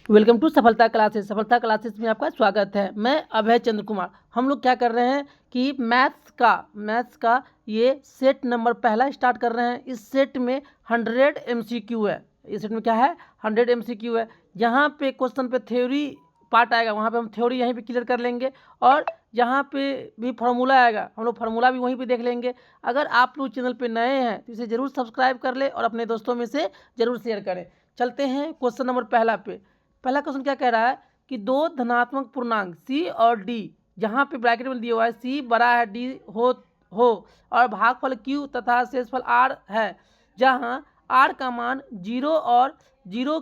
Welcome to सफलता classes. सफलता classes में आपका स्वागत है। मैं अभय चंद्र कुमार। हम लोग क्या कर रहे हैं कि मैथ्स का ये सेट नंबर पहला स्टार्ट कर रहे हैं। इस सेट में 100 MCQ है। इस सेट में क्या है, 100 MCQ है। जहाँ पे क्वेश्चन पे थ्योरी पार्ट आएगा वहाँ पे हम थ्योरी यहीं पे क्लियर कर लेंगे, और जहाँ पे भी फार्मूला आएगा हम लोग फार्मूला भी वहीं पे देख लेंगे। अगर आप लोग चैनल पे नए हैं तो इसे ज़रूर सब्सक्राइब कर ले और अपने दोस्तों में से ज़रूर शेयर करें। चलते हैं क्वेश्चन नंबर पहला पे। पहला क्वेश्चन क्या कह रहा है कि दो धनात्मक पूर्णांक C और D, जहाँ पे ब्रैकेट में दिया हुआ है C बड़ा है D हो और भागफल Q तथा शेषफल R है, जहाँ R का मान 0 और 0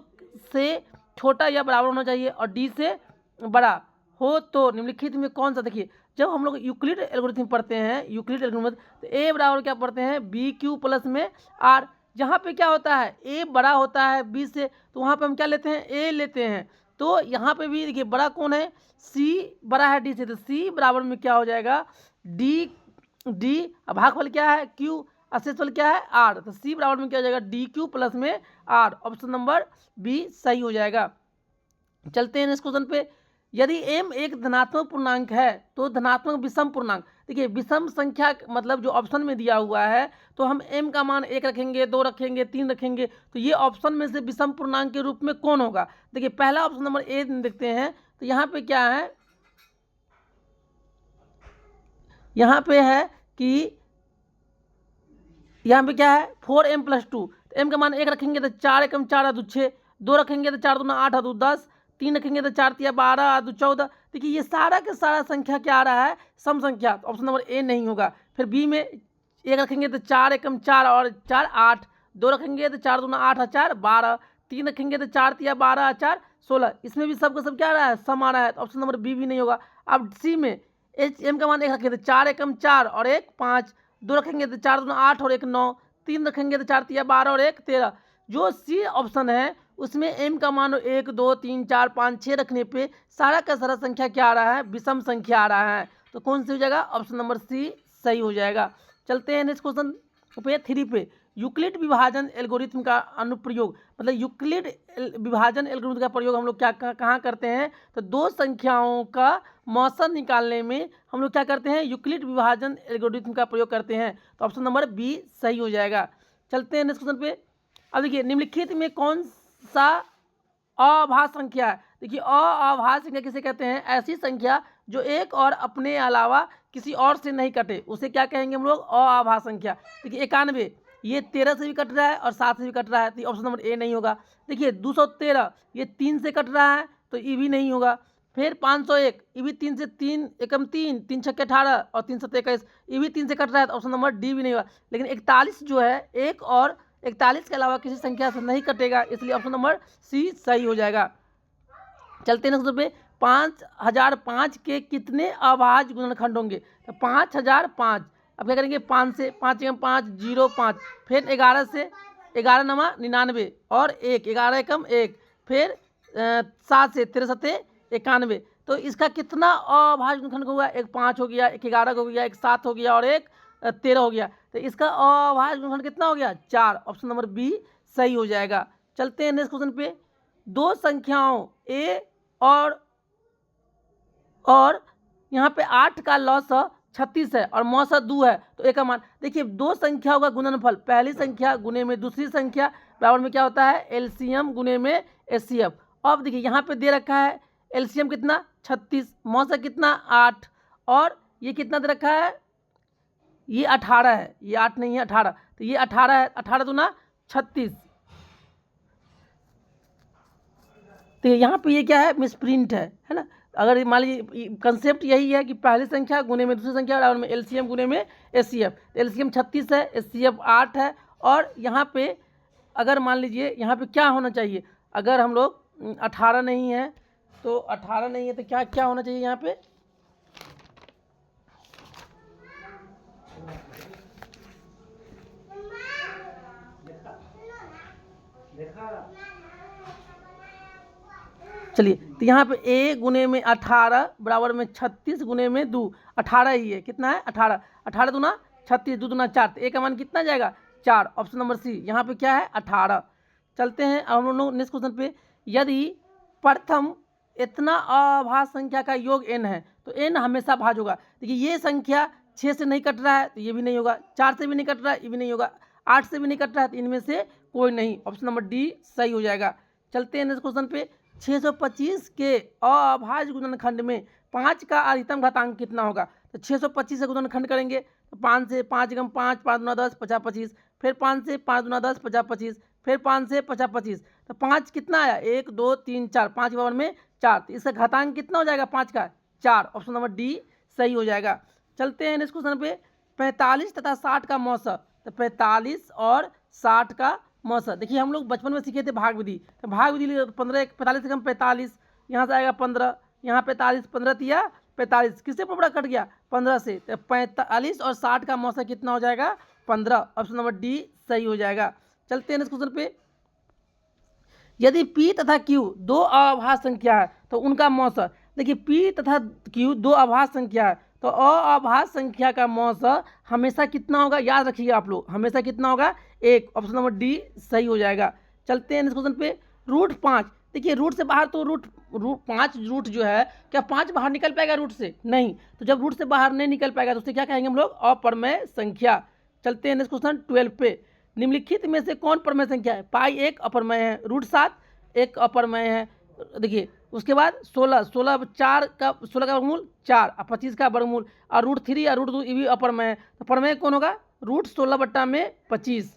से छोटा या बराबर होना चाहिए और D से बड़ा हो, तो निम्नलिखित में कौन सा। देखिए, जब हम लोग यूक्लिड एल्गोरिथम पढ़ते हैं, यूक्लिड एल्गोरिथम, तो A बराबर क्या पढ़ते हैं, BQ प्लस में R। जहाँ पे क्या होता है, A बड़ा होता है B से, तो वहाँ पे हम क्या लेते हैं, A लेते हैं। तो यहाँ पे भी देखिए बड़ा कौन है, C बड़ा है D से, तो C बराबर में क्या हो जाएगा, D। अब भागफल क्या है Q, शेषफल क्या है R, तो C बराबर में क्या हो जाएगा, DQ प्लस में R। ऑप्शन नंबर B सही हो जाएगा। चलते हैं नेक्स्ट क्वेश्चन पे। यदि m एक धनात्मक पूर्णांक है तो धनात्मक विषम पूर्णांक, देखिए विषम संख्या मतलब जो ऑप्शन में दिया हुआ है, तो हम m का मान 1 रखेंगे, 2 रखेंगे, 3 रखेंगे, तो ये ऑप्शन में से विषम पूर्णांक के रूप में कौन होगा। देखिए पहला ऑप्शन नंबर ए देखते हैं, तो यहाँ पे क्या है, यहाँ पे है कि यहाँ पे क्या है 4m + 2, तो m का मान 1 रखेंगे तो 4 एकम 4 2 6, 2 रखेंगे तो 4 दूना 8 2 10, 3 रखेंगे तो 4 तिया 12 2 14। देखिए ये सारा का सारा संख्या क्या आ रहा है, सम संख्या, तो ऑप्शन नंबर ए नहीं होगा। फिर बी में 1 रखेंगे तो 4 एकम 4 और 4 8, 2 रखेंगे तो 4 दूना 8 4 12, 3 रखेंगे तो 4 तिया 12 4 16। इसमें भी सबका सब क्या आ रहा है, सम आ रहा है, तो ऑप्शन नंबर बी भी नहीं होगा। अब सी में m का मान 1 रखेंगे तो 4 एकम 4 और 1 5, 2 रखेंगे तो 4 दूना 8 और 1 9, 3 रखेंगे तो 4 तिया 12 और 1 13। जो सी ऑप्शन है उसमें m का मान 1 2 3 4 5 6 रखने पे सारा का सारा संख्या क्या आ रहा है, विषम संख्या आ रहा है। तो कौन सी हो जाएगा, ऑप्शन नंबर सी सही हो जाएगा। चलते हैं नेक्स्ट क्वेश्चन पे 3 पे। यूक्लिड विभाजन एल्गोरिथम का अनुप्रयोग, मतलब यूक्लिड विभाजन एल्गोरिथम का प्रयोग हम लोग क्या कहाँ करते हैं, तो दो संख्याओं का मौसन निकालने में हम लोग क्या करते हैं, यूक्लिड विभाजन एल्गोरिथम का प्रयोग करते हैं। तो ऑप्शन नंबर बी सही हो जाएगा। चलते हैं नेक्स्ट क्वेश्चन पे। अब देखिए निम्नलिखित में कौन सा अभाज्य संख्या है। देखिए अभाज्य संख्या किसे कहते हैं, ऐसी संख्या जो एक और अपने अलावा किसी और से नहीं कटे, उसे क्या कहेंगे हम लोग, अभाज्य संख्या। देखिए 91 ये 13 से भी कट रहा है और 7 से भी कट रहा है, तो ऑप्शन नंबर ए नहीं होगा। देखिए 213 ये 3 से कट रहा है, तो ये भी नहीं होगा। फिर 501 ये भी 3 से 3 एकम 3 3 छक्के 18 और 3 7 21, ये भी 3 से कट रहा है, तो ऑप्शन नंबर डी भी नहीं होगा। लेकिन 41 जो है एक और 41 के अलावा किसी संख्या से नहीं कटेगा, इसलिए ऑप्शन नंबर सी सही हो जाएगा। चलते हैं नेक्स्ट पे। 5005 के कितने अभाज्य गुणनखंड होंगे, तो 5005। अब क्या करेंगे, 5 से 5 एकम 5 0 5, फिर 11 से 11 नमा 99 और 1 11 एकम 1, फिर 7 से 13 7 91। तो इसका कितना अभाज्य गुणनखंड होगा, एक 5 हो गया, एक 11 हो गया, एक 7 हो गया और एक 13 हो गया। तो इसका अभाज्य गुणनखंड कितना हो गया, 4। ऑप्शन नंबर बी सही हो जाएगा। चलते हैं नेक्स्ट क्वेश्चन पे। दो संख्याओं ए और यहाँ पे 8 का लॉस 36 है और मौसा 2 है, तो एक का मान। देखिए दो संख्याओं का गुणनफल, पहली संख्या गुने में दूसरी संख्या बराबर में क्या होता है, एलसीएम गुने में एचसीएफ। अब देखिए यहाँ पे दे रखा है एलसीएम कितना 36, मौसा कितना 8, और ये कितना दे रखा है, ये 18 है, ये 8 नहीं है 18, तो ये 18 है, 18 दूना 36। तो यहाँ पे ये क्या है, मिसप्रिंट है ना। अगर मान लीजिए कंसेप्ट यही है कि पहली संख्या गुने में दूसरी संख्या बराबर में एलसीएम गुने में एचसीएफ। एलसीएम 36 है, एचसीएफ 8 है, और यहाँ पे अगर मान लीजिए यहाँ पे क्या होना चाहिए, अगर हम लोग 18 नहीं है तो 18 नहीं है तो क्या क्या होना चाहिए यहाँ पे, चलिए तो यहाँ पे a गुने में 18 बराबर में 36 गुने में 2, 18 ही है, कितना है 18, 18 दूना 36 2 दूना 4, तो a का मान कितना जाएगा 4। ऑप्शन नंबर सी यहाँ पे क्या है 18। चलते हैं अब हम लोग नेक्स्ट क्वेश्चन पे। यदि प्रथम इतना अभाज्य संख्या का योग n है तो n हमेशा भाज्य होगा। देखिए ये संख्या 6 से नहीं कट रहा है तो ये भी नहीं होगा, 4 से भी नहीं कट रहा है ये भी नहीं होगा, 8 से भी नहीं कट रहा है तो इनमें से कोई नहीं। ऑप्शन नंबर डी सही हो जाएगा। चलते हैं नेक्स्ट क्वेश्चन पे। 625 के अभाज्य गुणनखंड में 5 का अधिकतम घातांक कितना होगा? तो 625 से गुणनखंड करेंगे तो 5 से 5 गम 5, 5 दूना 10, 50 25, फिर 5 से 5 दूना 10, 50 25, फिर 5 से 50 25, तो 5 कितना आया? 1 2 3 4, 5 के बराबर में 4, तो इसका घातांक कितना हो जाएगा 5 का? 4। ऑप्शन नंबर डी सही हो जाएगा। चलते हैं नेक्स्ट क्वेश्चन पे। 45 तथा 60 का मौसा, तो 45 और 60 का मौसा। देखिए हम लोग बचपन में सीखे थे भाग विधि, तो भाग विधि 15 45 से कम 45, यहाँ से आएगा 15, यहाँ 45, 15 तिया 45, किससे बड़ा कट गया? 15 से, तो 45 और 60 का मौसा कितना हो जाएगा? 15। ऑप्शन नंबर डी सही हो जाएगा। चलते हैं नेक्स्ट क्वेश्चन पे। यदि P तथा Q दो अभाज्य संख्या है तो उनका मौसा। देखिए P तथा Q दो अभाज्य संख्या है तो अभाज्य संख्या का मौसा हमेशा कितना होगा? याद रखिएगा आप लोग, हमेशा कितना होगा? 1। ऑप्शन नंबर डी सही हो जाएगा। चलते हैं नेक्स्ट क्वेश्चन पे। रूट 5, देखिए रूट से बाहर तो रूट 5 रूट जो है, क्या 5 बाहर निकल पाएगा रूट से? नहीं। तो जब रूट से बाहर नहीं निकल पाएगा तो उसे क्या कहेंगे हम लोग? अप्रमेय संख्या। चलते हैं नेक्स्ट क्वेश्चन 12 पे। निम्नलिखित में से कौन प्रमेय संख्या है? पाई एक अप्रमेय है, रूट 7 एक अप्रमेय है। देखिए उसके बाद 16 4 का 16 का वर्गमूल 4 और 25 का वर्गमूल, और रूट 3 और रूट 2 ये भी अप्रमेय है। तो प्रमेय कौन होगा? रूट 16 बट्टा में 25।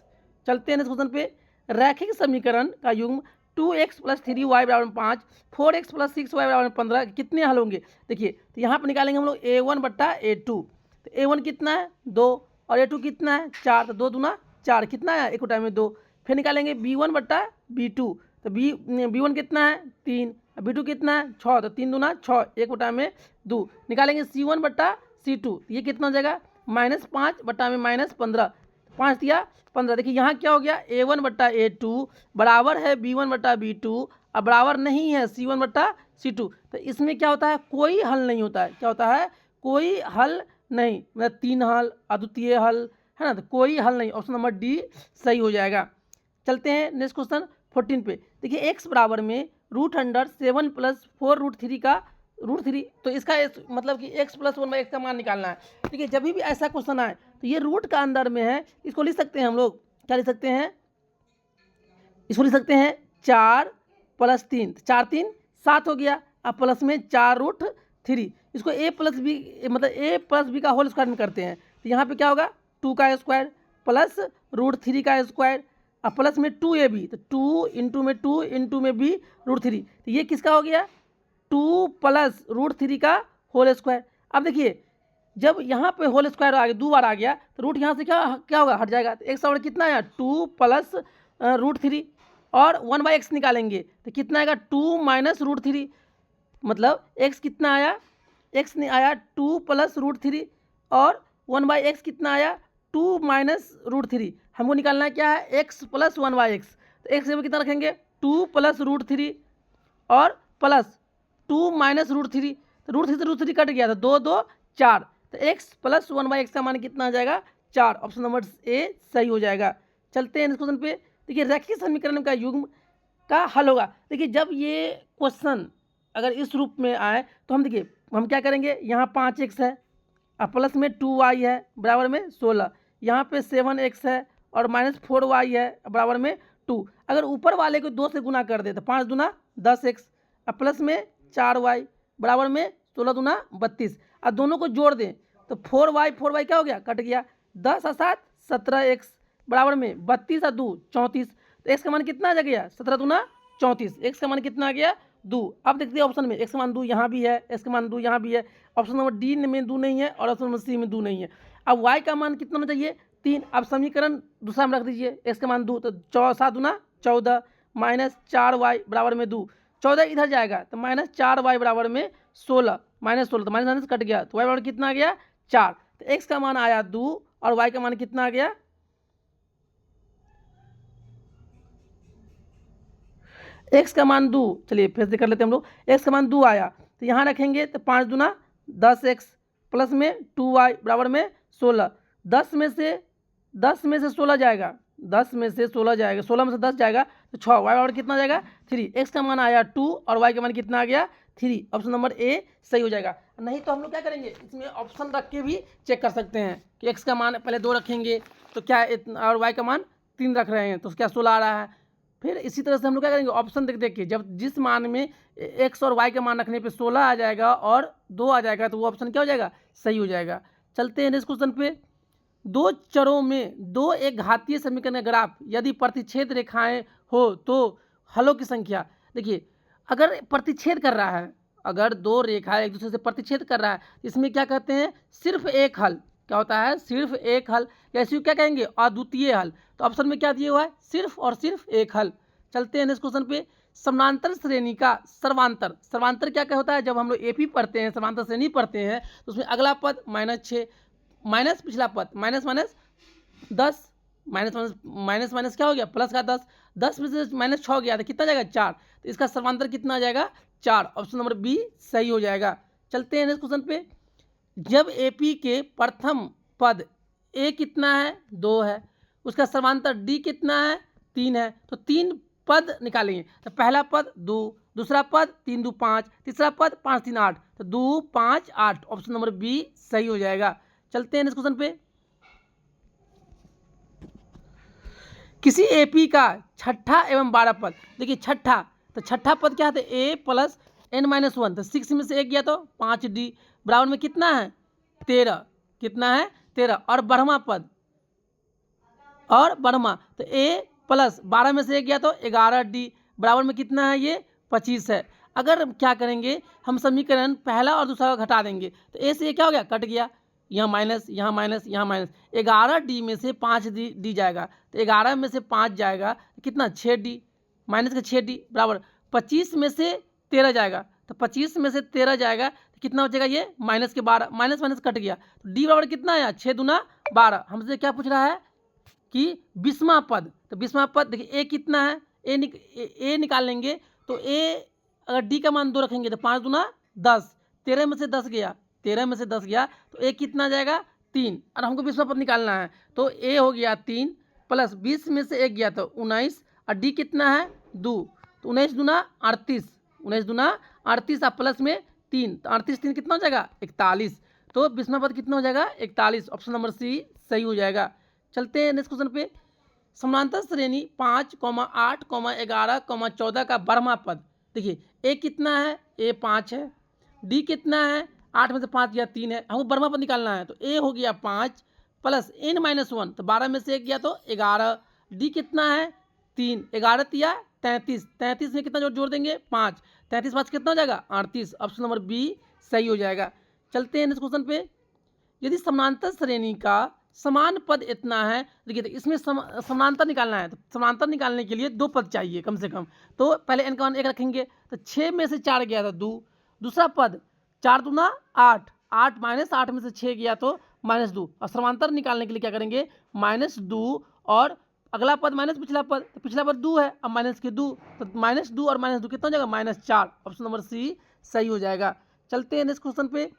चलते हैं नेक्स्ट क्वेश्चन पे। रैखिक समीकरण का युग्म 2x + 3y = 5, 4x + 6y = 15 कितने हल होंगे? देखिए तो यहाँ पर निकालेंगे हम लोग a1 बट्टा a2। तो a1 कितना है? 2, और a2 कितना है? 4, तो 2 दूना 4, कितना है? एक टाइम में 2। फिर निकालेंगे b1 बट्टा b2, तो b1 कितना है? 3, b2 कितना है? 6, तो 3 दूना 6, एक बटा में 2। निकालेंगे c1 बट्टा c2, ये कितना हो जाएगा? -5 बटा में -15, 5 दिया 15। देखिए यहाँ क्या हो गया? a1 बट्टा a2 बराबर है b1 बट्टा b2 और बराबर नहीं है c1 बट्टा c2। तो इसमें क्या होता है? कोई हल नहीं होता है। क्या होता है? कोई हल नहीं, मतलब 3 हल, अद्वितीय हल, है ना? तो कोई हल नहीं। ऑप्शन नंबर डी सही हो जाएगा। चलते हैं नेक्स्ट क्वेश्चन 14 पे। देखिए x बराबर में √7 + 4√3 का √3, तो इसका मतलब कि x + 1/x का मान निकालना है। देखिए जब भी ऐसा क्वेश्चन आए तो ये रूट का अंदर में है, इसको लिख सकते हैं हम लोग, क्या लिख सकते हैं? इसको लिख सकते हैं 4 + 3, 4 3 7 हो गया, अब प्लस में 4√3, इसको a + b मतलब a + b का होल स्क्वायर में करते हैं। तो यहाँ पे क्या होगा? 2 का स्क्वायर प्लस √3 का स्क्वायर और प्लस में 2ab, तो 2 इंटू में 2 इंटू में b √3, तो ये किसका हो गया? 2 + √3 का होल स्क्वायर। अब देखिए जब यहाँ पे होल स्क्वायर आ गया, 2 बार आ गया, तो रूट यहाँ से क्या क्या होगा? हट जाएगा। तो x का कितना आया? 2 + √3, और 1/x निकालेंगे तो कितना आएगा? 2 - √3, मतलब x कितना आया? x ने आया 2 + √3 और 1/x कितना आया? 2 - √3। हमको निकालना है क्या है? x + 1/x। तो x में कितना रखेंगे? 2 + √3 और प्लस 2 - √3, तो √3 से √3 कट गया, तो 2 2 4, तो x + 1/x का मान कितना आ जाएगा? 4। ऑप्शन नंबर ए सही हो जाएगा। चलते हैं इस क्वेश्चन पे। देखिए रैखिक समीकरण का युग्म का हल होगा। देखिए जब ये क्वेश्चन अगर इस रूप में आए तो हम देखिए हम क्या करेंगे? यहाँ 5x है और प्लस में 2y है बराबर में 16, यहाँ पे 7x है और -4y है बराबर में 2। अगर ऊपर वाले को 2 से गुना कर दे तो 5 दूना 10x और प्लस में 4y बराबर में 16 दूना 32, और दोनों को जोड़ दें तो 4y क्या हो गया? कट गया। 10 और 7 17x बराबर में 32 और 2 34, तो x का मान कितना आ गया? 17 दूना 34, x का मान कितना आ गया? 2। अब देखते हैं ऑप्शन में x का मान 2 यहाँ भी है, x का मान 2 यहाँ भी है। ऑप्शन नंबर डी में 2 नहीं है और ऑप्शन नंबर सी में 2 नहीं है। अब y का मान कितना होना चाहिए? 3। अब समीकरण दूसरा में रख दीजिए, x का मान 2, तो 7 दूना 14 -4y बराबर में 2, 14 इधर जाएगा तो -4y बराबर में 16, -16 तो माइनस कट गया, तो y बराबर कितना आ गया? 4। तो x का मान आया 2 और y का मान कितना आ गया? x का मान 2, चलिए फिर से कर लेते हैं हम लोग। x का मान 2 आया तो यहाँ रखेंगे तो 5 दूना 10x प्लस में 2y बराबर में 16, 10 में से 16 जाएगा, 10 में से 16 जाएगा, 16 में से 10 जाएगा तो 6, वाई बराबर कितना आ जाएगा 3, एक्स का मान आया 2 और वाई का मान कितना आ गया 3। ऑप्शन नंबर ए सही हो जाएगा। नहीं तो हम लोग क्या करेंगे, इसमें ऑप्शन रख के भी चेक कर सकते हैं कि एक्स का मान पहले 2 रखेंगे तो क्या और वाई का मान 3 रख रहे हैं तो क्या 16 आ रहा है। फिर इसी तरह से हम लोग क्या करेंगे, ऑप्शन देख देख के जब जिस मान में एक्स और वाई का मान रखने पे 16 आ जाएगा और 2 आ जाएगा तो वो ऑप्शन क्या हो जाएगा, सही हो जाएगा। चलते हैं नेक्स्ट क्वेश्चन पे। दो चरों में दो एक घातीय समीकरण ग्राफ यदि प्रतिच्छेद रेखाएं हो तो हलों की संख्या। देखिए अगर प्रतिच्छेद कर रहा है, अगर दो रेखा एक दूसरे से प्रतिच्छेद कर रहा है, इसमें क्या कहते हैं, सिर्फ एक हल। क्या होता है, सिर्फ एक हल, या इसी को क्या कहेंगे, अद्वितीय हल। तो ऑप्शन में क्या दिया हुआ है, सिर्फ और सिर्फ एक हल। चलते हैं नेक्स्ट क्वेश्चन पे। समानांतर श्रेणी का सर्वांतर, सर्वांतर क्या क्या होता है, जब हम लोग एपी पढ़ते हैं, समांतर श्रेणी पढ़ते हैं तो उसमें अगला पद -6 माइनस पिछला पद minus minus 10 minus minus minus minus क्या हो गया प्लस का 10, 10 में से -6 गया तो कितना जाएगा 4, तो इसका सर्वांतर कितना आ जाएगा 4। ऑप्शन नंबर बी सही हो जाएगा। चलते हैं नेक्स्ट क्वेश्चन पे। जब एपी के प्रथम पद ए कितना है 2 है, उसका सर्वांतर डी कितना है 3 है, तो 3 पद निकालेंगे। तो पहला पद 2, दूसरा पद 3 2 5, तीसरा पद 5 3 8, तो 2 5 8। ऑप्शन नंबर बी सही हो जाएगा। चलते हैं नेक्स्ट क्वेश्चन पे। किसी एपी का छठा एवं 12 पद, देखिए छठा, तो छठा पद क्या है, ए प्लस n-1, तो 6 में से 1 गया तो 5d बराबर में कितना है 13, कितना है 13। और 12वां पद, और 12वां तो a प्लस 12 में से 1 गया तो 11d बराबर में कितना है, ये 25 है। अगर क्या करेंगे, हम समीकरण पहला और दूसरा घटा देंगे तो a से ये क्या हो गया, कट गया, यहाँ माइनस यहाँ माइनस यहाँ माइनस, 11d में से 5d जाएगा, तो 11 में से 5 जाएगा तो कितना 6d, माइनस का 6d बराबर 25 में से 13 जाएगा, तो 25 में से 13 जाएगा तो कितना हो जाएगा, ये माइनस के 12, माइनस माइनस कट गया, तो d बराबर कितना आया 6 दूना 12। हमसे क्या पूछ रहा है कि 20वां पद, तो 20वां पद देखिए a कितना है, a निकाल लेंगे तो a अगर d का मान 2 रखेंगे तो 5 दूना 10, 13 में से 10 गया, 13 में से 10 गया तो a कितना जाएगा 3, और हमको 20वां पद निकालना है तो a हो गया 3 प्लस 20 में से 1 गया तो 19, और d कितना है 2, तो 19 दूना 38, 19 दूना 38 और प्लस में 3, तो 38 3 कितना हो जाएगा 41, तो 20वां पद कितना हो जाएगा 41। ऑप्शन नंबर सी सही हो जाएगा। चलते हैं नेक्स्ट क्वेश्चन पे। समानांतर श्रेणी 5, 8, 11, 14 का 12वां पद, देखिए ए कितना है, ए 5 है, डी कितना है 8 में से 5 गया 3 है, हमको 12वां पद निकालना है तो ए हो गया 5 प्लस n-1, तो 12 में से 1 गया तो 11, डी कितना है 3, 11 तिया 33, 33 में कितना जोड़ देंगे 5, 33 5 कितना हो जाएगा 38। ऑप्शन नंबर बी सही हो जाएगा। चलते हैं नेक्स्ट क्वेश्चन पे। यदि समानांतर श्रेणी का समान पद इतना है, देखिए तो इसमें समानांतर निकालना है, तो समानांतर निकालने के लिए 2 पद चाहिए कम से कम, तो पहले n का मान 1 रखेंगे तो 6 में से 4 गया था 2, दूसरा पद 4 दूना 8, 8 माइनस 8 में से 6 गया तो -2, और समानांतर निकालने के लिए क्या करेंगे -2, और अगला पद माइनस पिछला पद, तो पिछला पद 2 है अब माइनस के 2, तो -2 और -2 कितना हो जाएगा -4। ऑप्शन नंबर सी सही हो जाएगा। चलते हैं नेक्स्ट क्वेश्चन पे।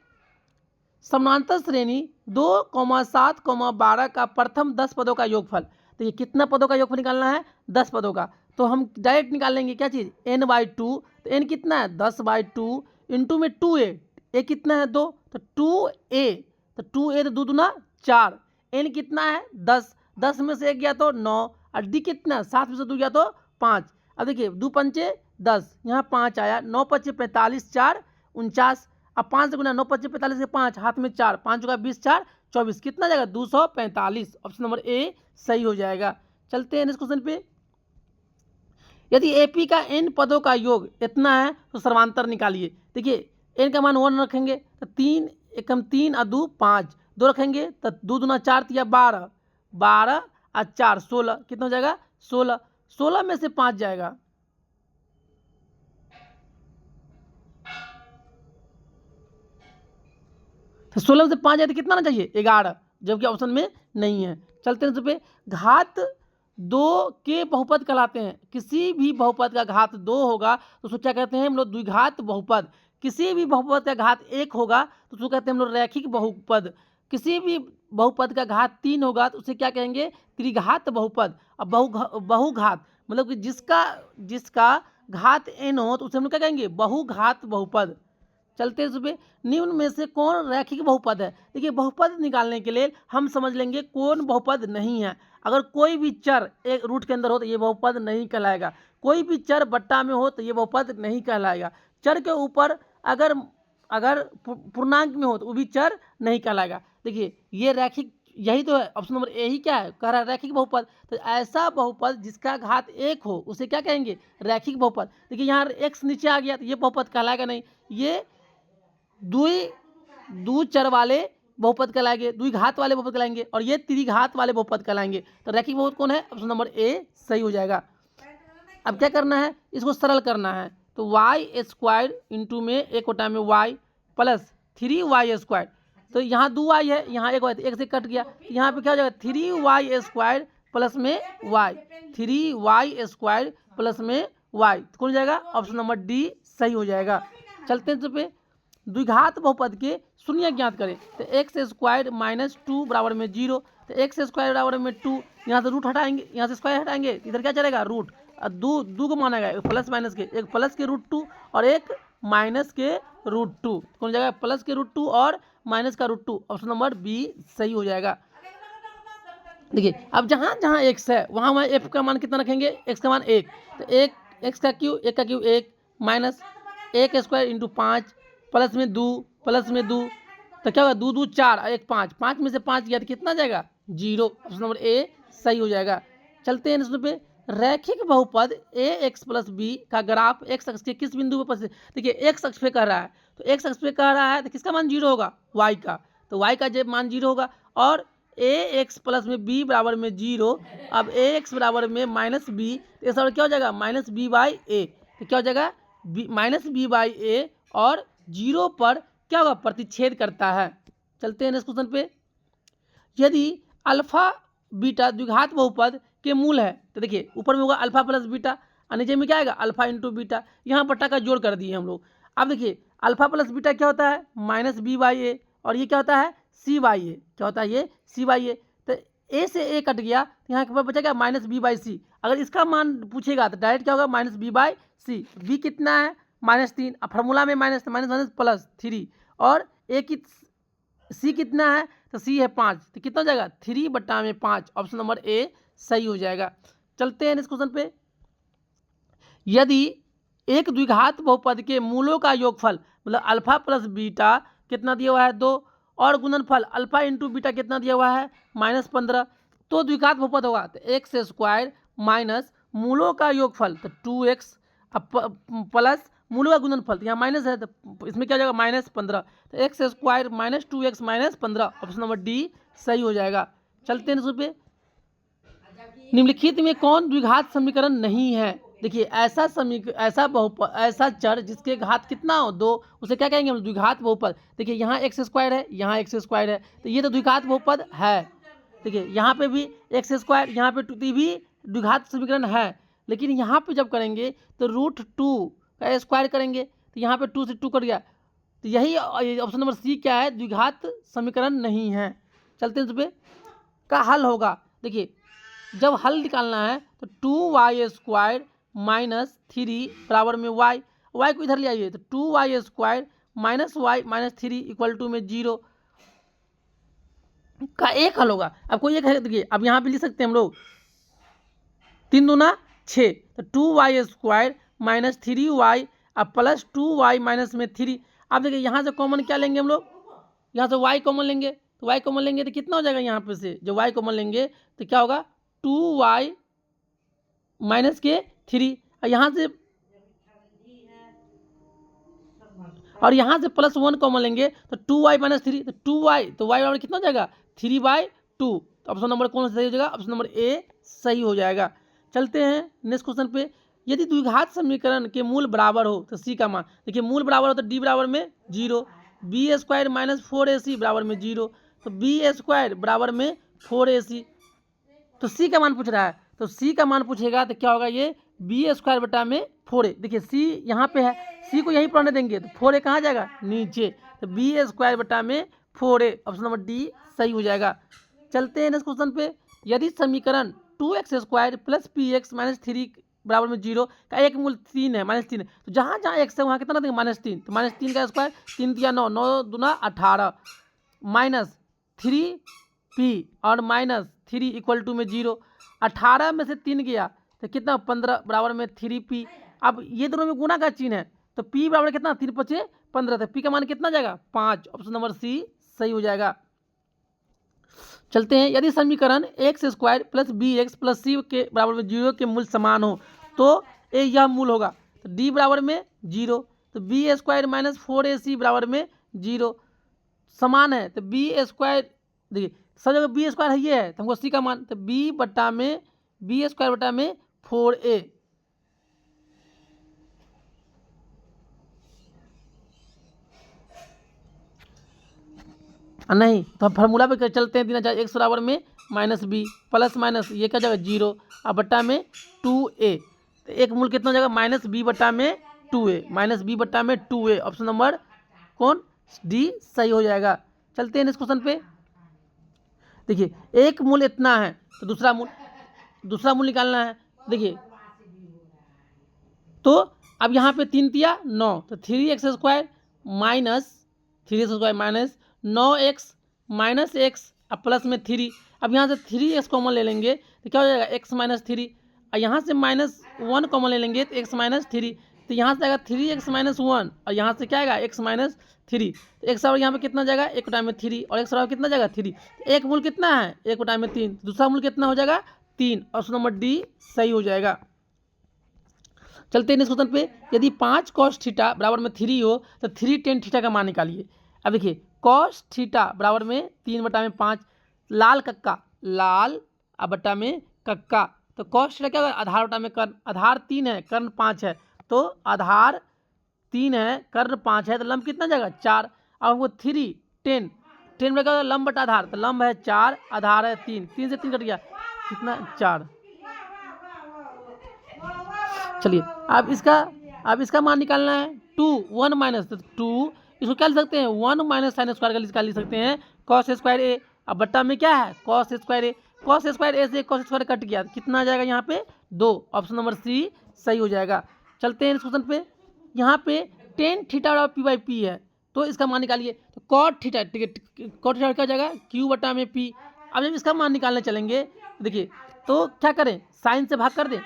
समानांतर श्रेणी 2, 7, 12 का प्रथम 10 पदों का योगफल, तो ये कितना पदों का योगफल निकालना है 10 पदों का, तो हम डायरेक्ट निकाल लेंगे क्या चीज़ n/2, तो n कितना है 10/2 इंटू में 2a, a कितना है 2, तो 2a, तो 2a तो 2 दूना 4, n कितना है 10, 10 में से 1 गया तो 9, और d कितना 7 में से 2 गया तो 5। अब देखिए 2 पंचे 10, यहाँ 5 आया, 9 पच्चे 45, 4 49, अब 5 से गुना 9 पच्चे 45 के 5 हाथ में 4, 5 का 20 4 24, कितना जाएगा 245। ऑप्शन नंबर ए सही हो जाएगा। चलते हैं नेक्स्ट क्वेश्चन पे। यदि एपी का n पदों का योग इतना है तो सर्वांतर निकालिए। देखिए n का मान 1 रखेंगे तो 3 एकम 3 और 2 5, 2 रखेंगे तो 2 दूना 4 तिया 12, 12 और 4 16, कितना हो जाएगा 16, 16 में से 5 जाएगा, तो 16 में से 5 जाए तो कितना ना चाहिए 11, जबकि ऑप्शन में नहीं है। चलते हैं पे। घात 2 के बहुपद कहलाते हैं। किसी भी बहुपद का घात 2 होगा तो उसको क्या कहते हैं हम लोग द्विघात बहुपद। किसी भी बहुपद का घात 1 होगा तो उसको कहते हैं हम लोग रैखिक बहुपद। किसी भी बहुपद का घात 3 होगा तो उसे क्या कहेंगे त्रिघात बहुपद। अब बहुघात मतलब कि जिसका जिसका घात n हो तो उसे हम लोग क्या कहेंगे, बहुघात बहुपद। चलते हैं इस पे, निम्न में से कौन रैखिक बहुपद है। देखिए बहुपद निकालने के लिए हम समझ लेंगे कौन बहुपद नहीं है। अगर कोई भी चर एक रूट के अंदर हो तो ये बहुपद नहीं कहलाएगा, कोई भी चर बट्टा में हो तो ये बहुपद नहीं कहलाएगा, चर के ऊपर अगर अगर पूर्णांक में हो तो वो भी चर नहीं कहलाएगा। देखिए ये रैखिक, यही तो है ऑप्शन नंबर ए ही क्या है, कह रहा है रैखिक बहुपद। तो ऐसा बहुपद जिसका घात 1 हो उसे क्या कहेंगे, रैखिक बहुपद। देखिए यहाँ x नीचे आ गया तो ये बहुपद कहलाएगा नहीं, ये द्वि चर वाले बहुपद कहलाएंगे, द्विघात वाले बहुपद कहलाएंगे, और ये त्रिघात वाले बहुपद कहलाएंगे। तो रैखिक बहुपद कौन है, ऑप्शन नंबर ए सही हो जाएगा। अब क्या करना है, इसको सरल करना है। तो वाई स्क्वायर इंटू में एक कोटा में वाई प्लस 3y²। तो यहाँ 2y है, यहाँ एक एक से कट गया, यहाँ पे क्या हो जाएगा 3y² प्लस में y, 3y² प्लस में y कौन हो जाएगा, ऑप्शन नंबर डी सही हो जाएगा। चलते हैं इस पे, द्विघात बहुपद के शून्य ज्ञात करें। तो x² माइनस 2 बराबर में 0। तो x² बराबर में 2, यहाँ से रूट हटाएंगे, यहाँ से स्क्वायर हटाएंगे, इधर क्या चलेगा रूट, और दो को माना गया, एक प्लस माइनस के, एक प्लस के √2 और एक माइनस के √2 कौन हो जाएगा, प्लस के √2 और माइनस का √2, ऑप्शन नंबर बी सही हो जाएगा। देखिए अब जहाँ जहाँ x है वहाँ वहाँ f का मान कितना रखेंगे, x का मान 1। तो 1 x का क्यूब 1 का क्यूब 1 माइनस 1² इंटू 5 प्लस में 2 प्लस में 2, तो क्या होगा 2 2 4 और 1 5, 5 में से 5 गया तो कितना जाएगा 0, ऑप्शन नंबर ए सही हो जाएगा। चलते हैं इसमें पे, रैखिक बहुपद ax प्लस बी का ग्राफ x अक्ष के किस बिंदु पर, देखिए x अक्ष पे कह रहा है, तो x अक्ष पे कह रहा है तो किसका मान 0 होगा, y का, तो y का जब मान 0 होगा, और ax प्लस में b बराबर में 0। अब ax बराबर में माइनस बी, तो इस क्या हो जाएगा माइनस बी बाई ए, तो क्या हो जाएगा माइनस बी बाई ए, और 0 पर क्या होगा प्रतिच्छेद करता है। चलते हैं इस क्वेश्चन पे, यदि अल्फा बीटा द्विघात बहुपद के मूल है, तो देखिए ऊपर में होगा अल्फा प्लस बीटा और नीचे में क्या आएगा अल्फा इंटू बीटा, यहाँ बट्टा का जोड़ कर दिए हम लोग। अब देखिए अल्फा प्लस बीटा क्या होता है माइनस बी बाई ए, और ये क्या होता है सी बाई ए, क्या होता है ये सी बाई ए। तो ए से ए कट गया तो यहाँ के पास बचा क्या माइनस बी बाई सी। अगर इसका मान पूछेगा तो डायरेक्ट क्या होगा minus B by C. B कितना है -3, अब फार्मूला में माइनस माइनस प्लस 3, और ए की सी कितना है तो सी है 5, तो कितना हो जाएगा 3/5, ऑप्शन नंबर ए सही हो जाएगा। चलते हैं इस क्वेश्चन पे, यदि एक द्विघात बहुपद के मूलों का योगफल मतलब अल्फा प्लस बीटा कितना दिया हुआ है 2, और गुणनफल अल्फा इंटू बीटा कितना दिया हुआ है -15, तो द्विघात बहुपद होगा। तो x² माइनस मूलों का योगफल तो 2x प्लस मूलों का गुणनफल, तो यहाँ माइनस है तो इसमें क्या हो जाएगा -15, तो x² minus 2x minus 15, option number D सही हो जाएगा। चलते हैं इस पे, निम्नलिखित में कौन द्विघात समीकरण नहीं है। देखिए ऐसा चर जिसके घात कितना हो 2 उसे क्या कहेंगे हम द्विघात बहुपद। देखिए यहाँ x² है, यहाँ x² है, तो ये तो द्विघात बहुपद है। देखिए यहाँ पे भी x², यहाँ पे 2 भी द्विघात समीकरण है, लेकिन यहाँ पे जब करेंगे तो √2 का स्क्वायर करेंगे, तो यहाँ पे 2 से 2 कट गया, तो यही ऑप्शन नंबर सी क्या है द्विघात समीकरण नहीं है। चलते हैं इस पे, का हल होगा। देखिए जब हल निकालना है तो 2y² माइनस 3 बराबर में y को इधर ले आइए, तो 2y² minus y minus 3 equal to में 0 का एक हल होगा। अब कोई एक है, देखिए अब यहाँ पे लिख सकते हैं हम लोग 3 दूना 6, तो 2y² माइनस 3y अब प्लस 2y माइनस में 3। अब देखिए यहाँ से कॉमन क्या लेंगे हम लोग, यहाँ से y कॉमन लेंगे, तो y कॉमन लेंगे तो कितना हो जाएगा, यहाँ पे से जब y कॉमन लेंगे तो क्या होगा 2y माइनस के 3, और यहाँ से प्लस 1 कॉमन लेंगे तो 2y माइनस 3, तो 2y तो y बराबर कितना हो जाएगा 3/2, तो ऑप्शन नंबर कौन सा सही हो जाएगा, ऑप्शन नंबर ए सही हो जाएगा। चलते हैं नेक्स्ट क्वेश्चन पे, यदि द्विघात समीकरण के मूल बराबर हो तो सी का मान, देखिए मूल बराबर हो तो डी बराबर में 0, b² माइनस 4ac बराबर में 0, तो b² बराबर में 4ac, तो सी का मान पूछ रहा है, तो सी का मान पूछेगा तो क्या होगा ये b² बटा में 4a। देखिए सी यहाँ पे है, सी को यहीं पर आने देंगे तो 4a कहाँ जाएगा नीचे, तो b² बटा में 4a, ऑप्शन नंबर डी सही हो जाएगा। चलते हैं नेक्स्ट क्वेश्चन पे, यदि समीकरण 2x² प्लस px माइनस 3 बराबर में 0 का एक मूल 3 है, -3 है, तो जहाँ जहाँ x है वहाँ कितना देंगे -3, तो -3 का स्क्वायर, 3 दिया 9, 9 दूना 18, -3p और -3 इक्वल टू में 0, 18 में से 3 गया तो कितना 15 बराबर में 3p। अब ये दोनों में गुना का चिन्ह है तो p बराबर कितना 3 5 15, तो p का मान कितना जाएगा 5, ऑप्शन नंबर सी सही हो जाएगा। चलते हैं, यदि समीकरण x square plus b x plus c के बराबर में 0 के मूल समान हो तो यह मूल होगा, तो डी बराबर में 0, तो बी स्क्वायर माइनस 4ac बराबर में 0 समान है, तो बी स्क्वायर देखिए सब जगह बी स्क्वायर है ये है तो हमको सी का मान, तो बी स्क्वायर बटा में 4a, नहीं तो हम फार्मूला पे चलते हैं, देना चाहिए एक्स बराबर में -b प्लस माइनस ये क्या जगह 0 और बट्टा में 2a, तो एक मूल कितना हो जाएगा -b बट्टा में 2a, -b बट्टा में 2a, ऑप्शन नंबर कौन डी सही हो जाएगा। चलते हैं इस क्वेश्चन पे, देखिए एक मूल इतना है तो दूसरा मूल निकालना है। देखिए तो अब यहाँ पे 3 तिया 9, तो 3x square minus 9x minus x अब प्लस में 3, अब यहाँ से 3x कॉमन ले लेंगे तो क्या हो जाएगा x माइनस 3, और यहाँ से -1 कॉमन ले लेंगे तो x माइनस 3, तो यहाँ से आएगा 3x माइनस 1 और यहाँ से क्या आएगा x माइनस 3, तो x बराबर यहाँ पे कितना जाएगा 1 बटा में 3 और x बराबर कितना जाएगा 3, एक मूल कितना है 1 बटा में 3, दूसरा मूल कितना हो जाएगा 3, ऑप्शन नंबर डी सही हो जाएगा। चलते हैं इस क्वेश्चन पे, यदि 5 cos थीटा बराबर में 3 हो तो 3 tan थीटा का मान निकालिए। अब देखिए cos थीटा बराबर में 3 बटा में 5, लाल कक्का लाल अब बटा में कक्का, तो cos थीटा क्या होगा आधार बटा में कर्ण, आधार 3 है कर्ण 5 है, तो आधार 3 है कर्ण 5 है तो लंब कितना जाएगा 4, अब हमको 3 10 में क्या होगा लंब बटा आधार, तो लंब है 4 आधार है 3, 3 से 3 कट गया कितना 4। चलिए अब इसका मान निकालना है 2 1 माइनस, तो 2 इसको क्या लिख सकते हैं 1 माइनस साइन स्क्वायर का लिख सकते हैं cos स्क्वायर ए, अब बट्टा में क्या है cos स्क्वायर ए, cos स्क्वायर ए से cos स्क्वायर कट गया कितना आ जाएगा यहाँ पे 2, ऑप्शन नंबर सी सही हो जाएगा। चलते हैं इस क्वेश्चन पे, यहाँ पे tan थीटा बराबर पी बाई पी है तो इसका मान निकालिए, तो cot थीटा ठीक है cot थीटा क्या हो जाएगा q बटा में p। अब जब इसका मान निकालने चलेंगे देखिए तो क्या करें साइन से भाग कर दें,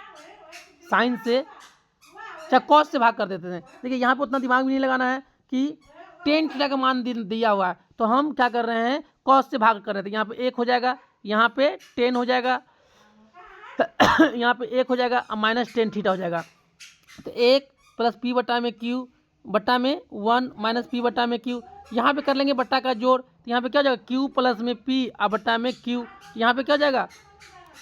साइन से चाहे कॉस से भाग कर देते हैं। देखिए यहाँ पे उतना दिमाग भी नहीं लगाना है कि tan थीटा का मान दिया हुआ है तो हम क्या कर रहे हैं कॉस से भाग कर रहे थे, यहाँ पे 1 हो जाएगा यहाँ पे 10 हो जाएगा यहाँ पे 1 हो जाएगा और -tan थीटा हो जाएगा, तो 1 प्लस p बटा में q बटा में 1 माइनस p बटा में q, यहाँ पे कर लेंगे बट्टा का जोड़, तो यहाँ पे क्या हो जाएगा q प्लस में p और बट्टा में q, यहाँ पे क्या हो जाएगा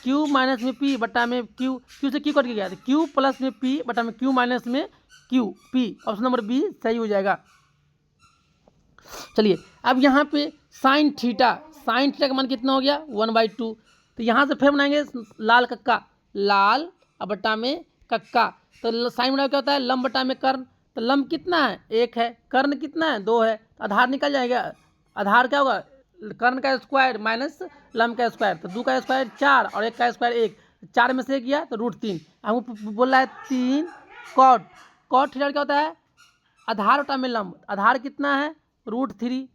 q माइनस में p बटा में q, q से q कट गया तो q प्लस में p बटा में q माइनस में q p, option number B सही हो जाएगा। चलिए अब यहाँ पे साइन थीटा का मान कितना हो गया 1/2, तो यहाँ से फिर बनाएंगे लाल कक्का लाल अब बटा में कक्का, तो साइन बटा क्या होता है लंब बटा में कर्ण, तो लंब कितना है 1 है कर्ण कितना है 2 है, तो आधार निकल जाएगा, आधार क्या होगा कर्ण का स्क्वायर माइनस लंब का स्क्वायर, तो 2 का स्क्वायर 4 और 1 का स्क्वायर 1, 4 में से गया तो √3, हमको बोल रहा है 3 cot थीटा क्या होता है आधार बटा में लंब, आधार कितना है √3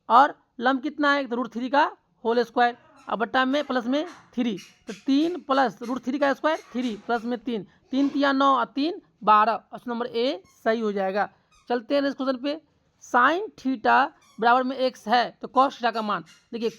और लंब कितना है तो √3 का होल स्क्वायर और बट्टा में प्लस में 3, तो 3 प्लस √3 का स्क्वायर 3 प्लस में 3 3 तिया 9 और 3 12, ऑप्शन नंबर ए सही हो जाएगा। चलते हैं इस क्वेश्चन पे, साइन थीटा बराबर में x है तो cos थीटा का मान, देखिए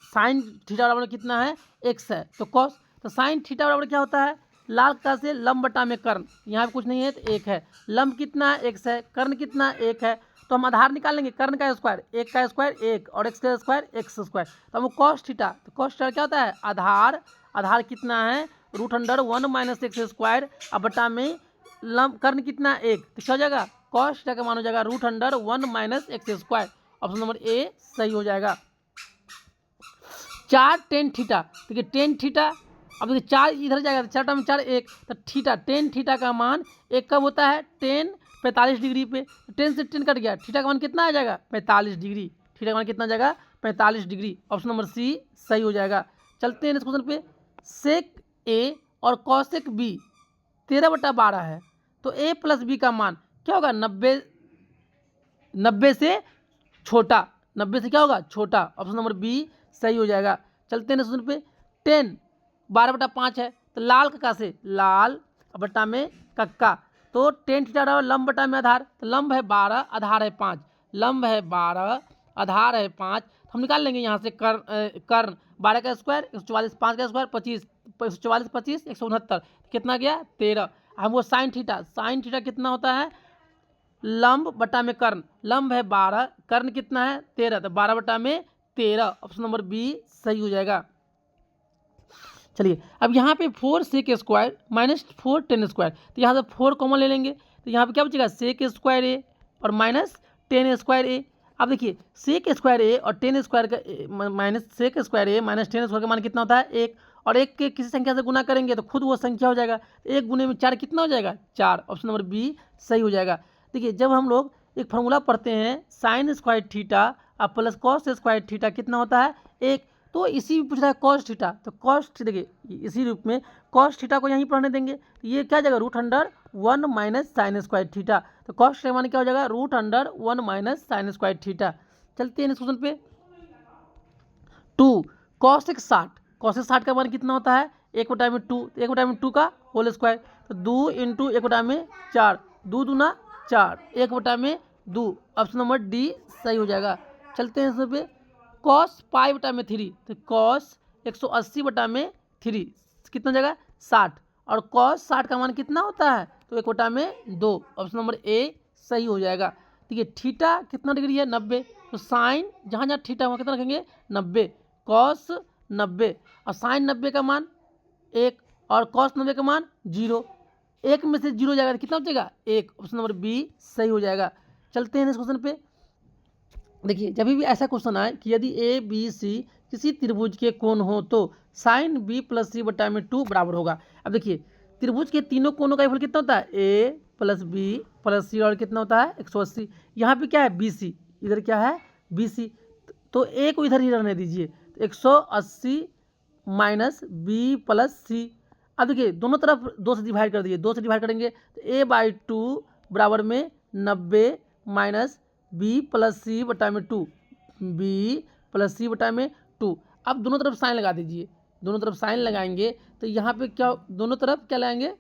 साइन थीटा बराबर में कितना है x है तो cos, तो साइन थीटा बराबर क्या होता है लाल कक्का से लंब बटा में कर्ण, यहाँ पे कुछ नहीं है तो 1 है, लंब कितना है x है कर्ण कितना 1 है, तो हम आधार निकालेंगे कर्ण का स्क्वायर 1 का स्क्वायर 1 और x का स्क्वायर x स्क्वायर, तो हमको cos थीटा, तो cos थीटा क्या होता है आधार कितना है √1 माइनस एक्स स्क्वायर अब बटा में लंब कर्ण कितना 1, तो क्या हो जाएगा cos थीटा का मान हो जाएगा √1 minus x square, option number A सही हो जाएगा। 4 tan थीटा, देखिए tan थीटा अब देखिए 4 इधर जाएगा तो 4 में 4 1, तो थीटा tan थीटा का मान 1 कब होता है tan 45 डिग्री पे, 10 से 10 कट गया थीटा का मान कितना आ जाएगा 45 डिग्री, थीटा का मान कितना आ जाएगा 45 डिग्री, ऑप्शन नंबर सी सही हो जाएगा। चलते हैं इस क्वेश्चन पे, सेक ए और कॉसेक बी 13/12 है, तो a प्लस बी का मान क्या होगा, 90 से छोटा, 90 से क्या होगा, छोटा। ऑप्शन नंबर बी सही हो जाएगा। चलते हैं नेक्स्ट क्वेश्चन पे। 10 12/5 है, तो लाल कक्का से लाल बटा में कक्का, तो 10 थीटा बराबर लंब बटा में आधार, तो लंब है 12, आधार है 5, लंब है 12, आधार है 5, तो हम निकाल लेंगे यहाँ से कर्ण 12 का स्क्वायर 144, 5 का स्क्वायर 25, 144 25 169, कितना गया 13। हमको साइन थीटा कितना होता है, लंब बटा में कर्ण, लंब है 12, कर्ण कितना है 13, तो 12 बटा में 13, ऑप्शन नंबर बी सही हो जाएगा। चलिए अब यहाँ पे 4 सेक स्क्वायर माइनस 4 10 स्क्वायर, तो यहाँ से 4 कॉमन ले लेंगे, तो यहाँ पे क्या बचेगा, सेक स्क्वायर ए और माइनस 10 स्क्वायर ए। अब देखिए सेक स्क्वायर ए और 10 स्क्वायर का माइनस सेक स्क्वायर ए माइनस 10 स्क्वायर का मान कितना होता है, 1, और 1 के किसी संख्या से गुना करेंगे तो खुद वो संख्या हो जाएगा, 1 गुने में 4 कितना हो जाएगा, 4, ऑप्शन नंबर बी सही हो जाएगा। देखिए जब हम लोग एक फार्मूला पढ़ते हैं साइन स्क्वायर थीटा और प्लस कॉस स्क्वायर थीटा कितना होता है, 1, तो इसी में पूछ रहा है कॉस थीटा, तो कॉस देखिए इसी रूप में कॉस थीटा को यहीं पढ़ने देंगे, तो ये क्या जाएगा, √1 माइनस साइन स्क्वायर थीटा, तो कॉस थीटा मान क्या हो जाएगा, √1 माइनस साइन स्क्वायर थीटा। चलते हैं इस क्वेश्चन पे। 2 cos 60 का मान कितना होता है, 1/2, 1/2 का होल स्क्वायर, तो 2 इंटू 1/4, 2 दूना 4, 1/2, ऑप्शन नंबर डी सही हो जाएगा। चलते हैं इसमें पे cos π/3, तो cos 180/3 कितना जगह 60, और cos 60 का मान कितना होता है, तो 1/2, ऑप्शन नंबर ए सही हो जाएगा। देखिए थीटा कितना डिग्री है, 90, तो साइन जहाँ जहाँ थीटा वहाँ कितना रखेंगे 90, कॉस 90 और साइन 90 का मान 1 और कॉस 90 का मान 0, 1 में से 0 जाएगा तो कितना बचेगा 1, ऑप्शन नंबर बी सही हो जाएगा। चलते हैं इस क्वेश्चन पे। देखिए जब भी ऐसा क्वेश्चन आए कि यदि ए बी सी किसी त्रिभुज के कोण हो तो साइन बी प्लस सी बटा में 2 बराबर होगा। अब देखिए त्रिभुज के तीनों कोणों का योगफल कितना होता है, ए प्लस बी प्लस सी, और कितना होता है 180। यहाँ पे क्या है बी सी, इधर क्या है बी सी, तो ए को इधर ही रहने दीजिए, तो 180 माइनस बी प्लस सी। अब देखिए दोनों तरफ 2 से डिवाइड कर दीजिए, 2 से डिवाइड करेंगे तो a/2 बराबर में 90 माइनस बी प्लस सी बटा में 2, बी प्लस सी बटा में 2। अब दोनों तरफ साइन लगा दीजिए, दोनों तरफ साइन लगाएंगे तो यहाँ पे क्या, दोनों तरफ क्या लगाएंगे,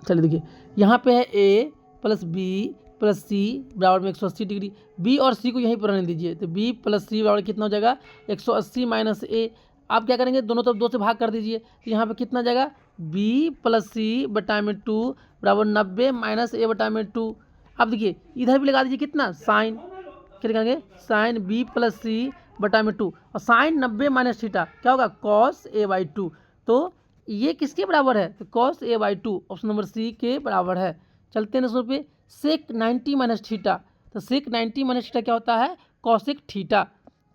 चलिए देखिए यहाँ पे है a प्लस बी प्लस सी बराबर में 180 डिग्री, बी और सी को यहीं पर रहने दीजिए, तो बी प्लस सी बराबर कितना हो जाएगा 180 माइनस ए। आप क्या करेंगे, दोनों तरफ 2 से भाग कर दीजिए, तो यहाँ पे कितना जाएगा बी प्लस सी बटा में 2 बराबर 90 माइनस ए बटा में 2। अब देखिए इधर भी लगा दीजिए कितना साइन, क्या लिखेंगे साइन बी प्लस सी बटा में 2, और साइन 90 माइनस थीटा क्या होगा कॉस a/2, तो ये किसके बराबर है, तो कॉस a/2, ऑप्शन नंबर सी के बराबर है। चलते हैं इसमें पे सेक 90 माइनस थीटा, तो सेक 90 माइनस थीटा क्या होता है कॉसेक थीटा।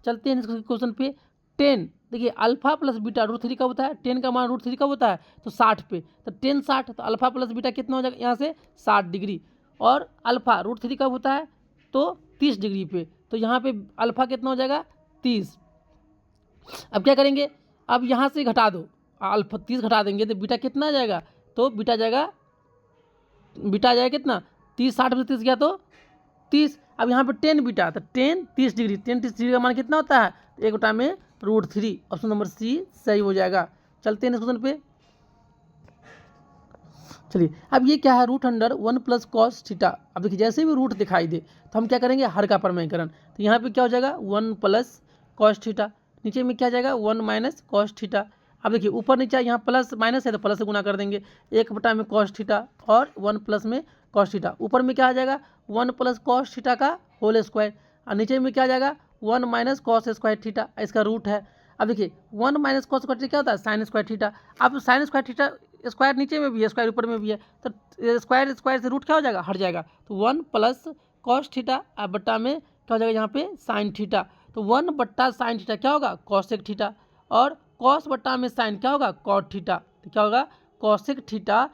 चलते हैं इस क्वेश्चन पे। 10 देखिए अल्फा प्लस बीटा √3 कब होता है, 10 का मान √3 कब होता है, तो 60 पे, तो 10 60, तो अल्फा प्लस बीटा कितना हो जाएगा यहाँ से 60 डिग्री, और अल्फा √3 कब होता है तो 30 डिग्री पे, तो यहाँ पे अल्फा कितना हो जाएगा 30। अब क्या करेंगे, अब यहाँ से घटा दो, अल्फा 30 घटा देंगे तो बीटा कितना आ जाएगा, तो बीटा आ जाएगा कितना 30, 60 में 30 गया तो 30। अब यहाँ पे 10 बीटा, तो 10 30 डिग्री, 10 30 डिग्री का मान कितना होता है, 1 में √3, ऑप्शन नंबर सी सही हो जाएगा। चलते हैं इस क्वेश्चन पे। चलिए अब ये क्या है √1 प्लस कॉस थीटा। अब देखिए जैसे भी रूट दिखाई दे तो हम क्या करेंगे हर का प्रमेयकरण, तो यहाँ पे क्या हो जाएगा 1 प्लस कॉस थीटा, नीचे में क्या जाएगा 1 माइनस कॉस थीटा। अब देखिए ऊपर नीचे यहाँ प्लस माइनस है तो प्लस से गुना कर देंगे, 1 बटा में कॉस थीटा और 1 प्लस में कॉस थीटा, ऊपर में क्या आ जाएगा 1 प्लस कॉस थीटा का होल स्क्वायर, और नीचे में क्या आ जाएगा 1 माइनस कॉस स्क्वायर थीटा, इसका रूट है। अब देखिए 1 माइनस कॉस स्क्वायर थीटा क्या होता है साइन स्क्वायर थीटा। अब साइन स्क्वायर थीटा स्क्वायर नीचे में भी है स्क्वायर ऊपर में भी है, तो स्क्वायर से रूट क्या हो जाएगा हट जाएगा, तो 1 प्लस कॉस थीटा बट्टा में क्या हो जाएगा यहाँ पे साइन थीटा, तो 1 बट्टा साइन थीटा क्या होगा कॉसेक थीटा, और कॉस बट्टा में साइन क्या होगा कॉट थीटा, तो क्या होगा कॉसेक थीटा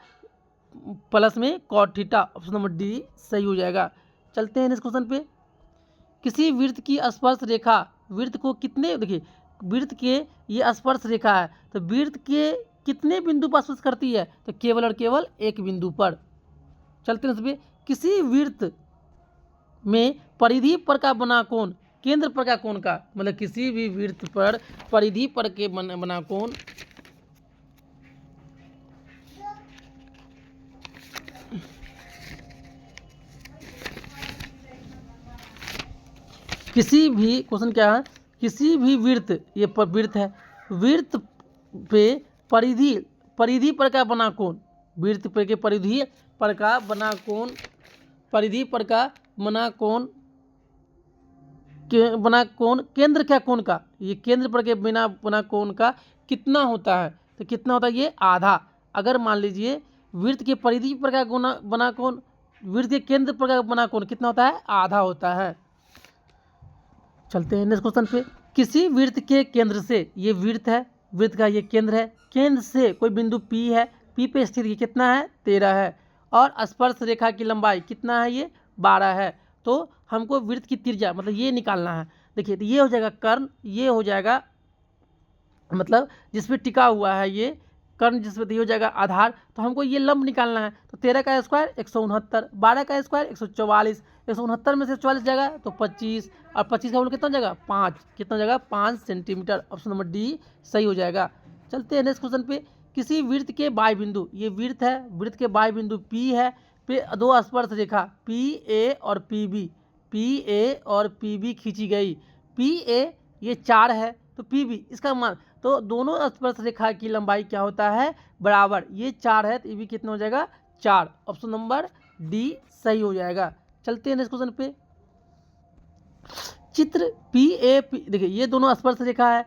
प्लस में cot theta, option number D सही हो जाएगा। चलते हैं इस क्वेश्चन पे। किसी वृत्त की स्पर्श रेखा वृत्त को कितने, देखिए वृत्त के ये स्पर्श रेखा है, तो वृत्त के कितने बिंदु पर स्पर्श करती है, तो केवल और केवल एक बिंदु पर। चलते हैं इसमें, किसी वृत्त में परिधि पर का बना कोण केंद्र पर का कोण का, मतलब किसी भी वृत्त पर परिधि पर के बना कोण किसी भी, क्वेश्चन क्या है, किसी भी वृत्त, ये वृत्त है, वृत्त पे परिधि पर का बना कोण, वृत्त पे के परिधि पर का बना कोण, परिधि पर का बना कोण केंद्र क्या कोण का, ये केंद्र पर के बिना बना कोण का कितना होता है, तो कितना होता है, ये आधा। अगर मान लीजिए वृत्त के परिधि पर का बना कोण, वृत्त के केंद्र पर का बना कोण कितना होता है, आधा होता है। चलते हैं नेक्स्ट क्वेश्चन पे, किसी वृत्त के केंद्र से, ये वृत्त है, वृत्त का ये केंद्र है, केंद्र से कोई बिंदु P है, P पे स्थित ये कितना है, 13 है, और स्पर्श रेखा की लंबाई कितना है, ये 12 है। तो हमको वृत्त की त्रिज्या मतलब ये निकालना है। देखिए तो ये हो जाएगा कर्ण, ये हो जाएगा मतलब जिसपे टिका हुआ है ये कर्ण, जिसपे ये हो जाएगा आधार, तो हमको ये लंब निकालना है। तो 13 का स्क्वायर 169, 12 का स्क्वायर 144, 169 में से 44 जाएगा तो 25, और 25 का मूल्य कितना हो जाएगा, 5, कितना हो जाएगा, 5 सेंटीमीटर। ऑप्शन नंबर डी सही हो जाएगा। चलते हैं नेक्स्ट क्वेश्चन पे, किसी वृत्त के बाह्य बिंदु, ये वृत्त है, वृत्त के बाह्य बिंदु P है, पे दो स्पर्श रेखा PA और PB, PA और PB खींची गई। PA ये 4 है, तो PB इसका मान, तो दोनों स्पर्श रेखा की लंबाई क्या होता है, बराबर, ये 4 है तो ये भी कितना हो जाएगा, 4। ऑप्शन नंबर डी सही हो जाएगा। चलते हैं नेक्स्ट क्वेश्चन पे, चित्र PAP, देखिए ये दोनों स्पर्श रेखा है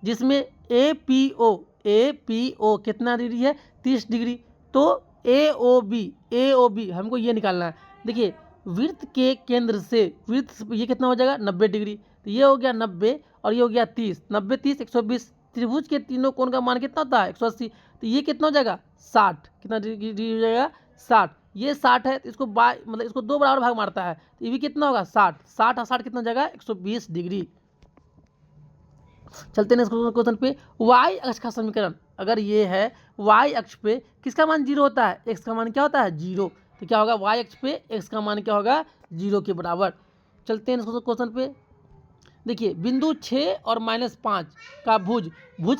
जिसमें APO कितना डिग्री है, 30 डिग्री। तो AOB हमको ये निकालना है। देखिए वृत्त के केंद्र से वृत्त ये कितना हो जाएगा, 90 डिग्री, तो ये हो गया 90 और ये हो गया 30, 90 30 120। त्रिभुज के तीनों कोण का मान कितना होता है, 180, तो ये कितना हो जाएगा, 60, कितना डिग्री हो जाएगा, 60। ये 60 है तो इसको मतलब इसको 2 बराबर भाग मारता है, तो ये भी कितना होगा, 60, 60 और 60 कितना हो जाएगा, 120 डिग्री। चलते हैं क्वेश्चन पे, y अक्ष का समीकरण, अगर ये है y अक्ष पे किसका मान 0 होता है, x का मान क्या होता है, 0, तो क्या होगा, y अक्ष पे x का मान क्या होगा, 0 के बराबर। चलते हैं क्वेश्चन पे, देखिए बिंदु 6 और -5 का भुज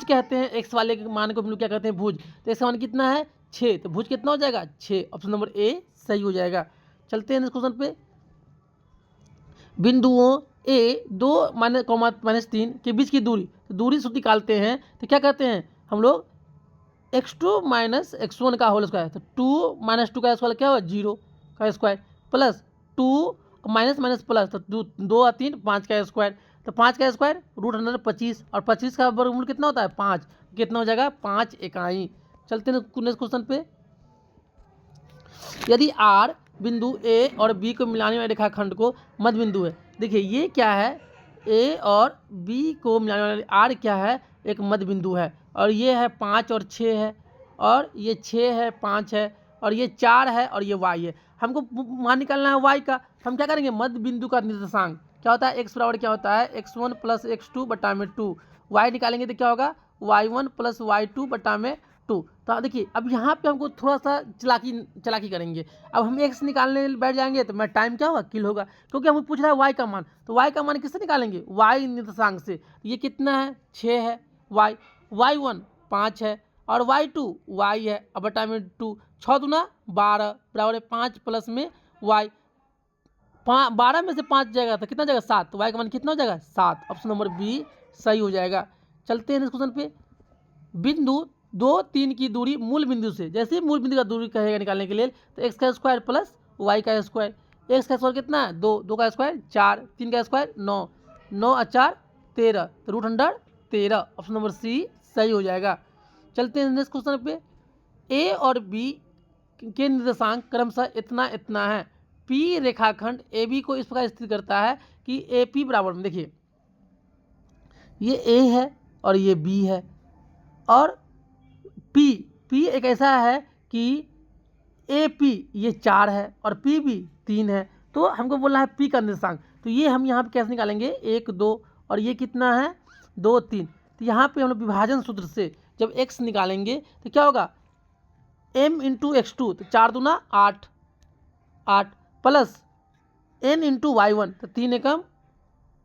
कहते हैं, x वाले के मान को हम लोग क्या कहते हैं, भुज, तो इसका मान कितना है, 6, तो भुज कितना हो जाएगा, 6। ऑप्शन नंबर ए सही हो जाएगा। चलते हैं क्वेश्चन पे, बिंदुओं A2 - 3 के बीच की दूरी, तो दूरी सूत्र निकालते हैं तो क्या कहते हैं हम लोग, x2 - x1 का होल स्क्वायर, तो 2 - 2 का स्क्वायर क्या होगा, 0 का स्क्वायर, प्लस 2 माइनस प्लस, तो 2 और 3 5 का स्क्वायर, तो 5 का स्क्वायर √125, और 25 का वर्गमूल कितना होता है, 5, कितना हो जाएगा, 5 इकाई। चलते हैं नेक्स्ट क्वेश्चन पे, यदि R बिंदु A और B को मिलाने वाले रेखाखंड को मध्य बिंदु है, देखिए ये क्या है, A और B को मिलाने वाले R क्या है, एक मध्य बिंदु है, और ये है 5 और 6 है, और ये 6 है 5 है, और ये 4 है, और ये y है। हमको मान निकालना है y का, हम क्या करेंगे, मध्य बिंदु का निर्देशांक क्या होता है, x बराबर क्या होता है, x1 + x2 बटा में 2, y निकालेंगे तो क्या होगा, y1 + y2 बटा में 2। तो देखिए अब यहाँ पे हमको थोड़ा सा चलाकी करेंगे। अब हम x निकालने बैठ जाएंगे तो मैं टाइम क्या होगा, किल होगा, क्योंकि हमें पूछ रहा है y का मान, तो y का मान किससे निकालेंगे, y निर्देशांक से। ये कितना है, 6 है y1 5 है, और y2 y है, अब बटा में 2, 6 दूना 12 बराबर है 5 प्लस में y, 12 में से 5 जाएगा तो कितना जाएगा, 7, तो y का मान कितना हो जाएगा, 7। ऑप्शन नंबर बी सही हो जाएगा। चलते हैं इस क्वेश्चन पे, बिंदु 2 3 की दूरी मूल बिंदु से, जैसे ही मूल बिंदु का दूरी कहेगा निकालने के लिए, तो x का स्क्वायर प्लस y का स्क्वायर, x का स्क्वायर कितना है, 2, 2 का स्क्वायर 4, 3 का स्क्वायर 9, 9 और 4 13, तो √113। ऑप्शन नंबर सी सही हो जाएगा। चलते हैं नेक्स्ट क्वेश्चन पे, A और B के निर्देशांक क्रमशः इतना इतना है। P रेखाखंड AB को इस प्रकार स्थित करता है कि AP बराबर में, देखिए ये A है और ये B है, और P एक ऐसा है कि AP ये 4 है और PB 3 है, तो हमको बोलना है P का निर्देशांक, तो ये हम यहाँ पे कैसे निकालेंगे, 1 2, और ये कितना है 2 3। तो यहाँ पे हम लोग विभाजन सूत्र से जब x निकालेंगे तो क्या होगा, m इंटू x2 तो 4 दूना 8 8 प्लस n इंटू y1 तो 3 एकम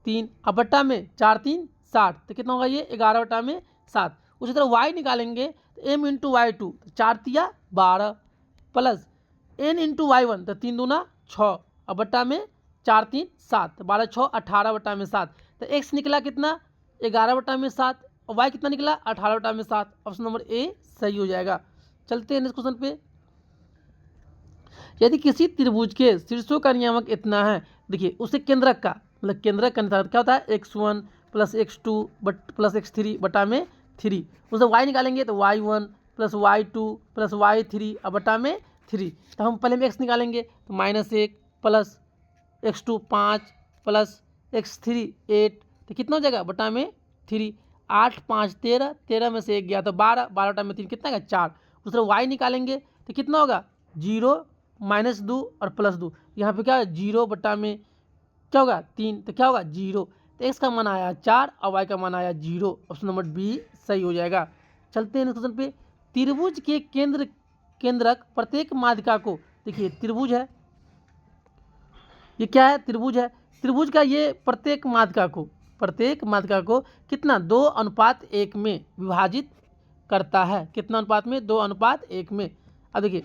3 अब बट्टा में 4 3 60 तो कितना होगा ये 11 बट्टा में 7। उसी तरह y निकालेंगे तो m इंटू y2 तो 4 तिया 12 प्लस n इंटू y1 तो 3 दूना 6 अब बट्टा में 4 3 7 12 6 18 बट्टा में 7। तो x निकला कितना 11 बट्टा में 7 और y कितना निकला 18 बट्टा में 7। ऑप्शन नंबर ए सही हो जाएगा। चलते हैं नेक्स्ट क्वेश्चन पे। यदि किसी त्रिभुज के शीर्षों का नियामक इतना है, देखिए उसके केंद्रक का मतलब केंद्रक का निसारक क्या होता है x1 plus x2 plus x3 बटा में 3। उसे y निकालेंगे तो y1 plus y2 plus y3 अब बटा में 3। तो हम पहले में x निकालेंगे तो -1 प्लस x2 5 प्लस x3 8 तो कितना हो जाएगा बटा में 3। 8 5 13 13 में से 1 गया तो 12 12 बटा में 3 कितना है 4। दूसरा y निकालेंगे तो कितना होगा 0 -2 और +2 यहाँ पे क्या है 0 बटा में क्या होगा 3 तो क्या होगा 0। तो x का मान आया 4 और y का मान आया 0। ऑप्शन नंबर बी सही हो जाएगा। चलते हैं नेक्स्ट क्वेश्चन पे। त्रिभुज के केंद्रक प्रत्येक माध्यिका को, देखिए त्रिभुज है, ये क्या है त्रिभुज है, त्रिभुज का ये प्रत्येक माध्यिका को कितना 2:1 में विभाजित करता है। कितना अनुपात में 2:1 में। अब देखिए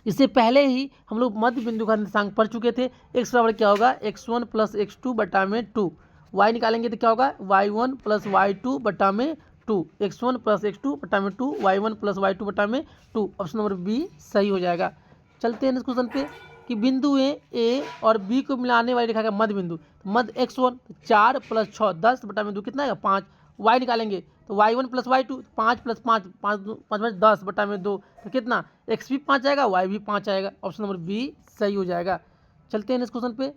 इससे पहले ही हम लोग मध्य बिंदु का निर्देशांक पढ़ चुके थे। x बराबर क्या होगा x1 प्लस x2 बटा में 2। y निकालेंगे तो क्या होगा y1 प्लस y2 बटा में 2। x1 प्लस x2 बटा में 2 y1 प्लस y2 बटा में 2। ऑप्शन नंबर बी सही हो जाएगा। चलते हैं नेक्स्ट क्वेश्चन पे कि बिंदु ए और बी को मिलाने वाली रेखा का मध्य बिंदु, मध्य x1 4 प्लस 6 10 बटा में 2 कितना है 5। y निकालेंगे तो y1 प्लस y2 5 प्लस 5 5 10 बटा में 2 तो कितना x भी 5 आएगा y भी 5 आएगा। ऑप्शन नंबर बी सही हो जाएगा। चलते हैं नेक्स्ट क्वेश्चन पे।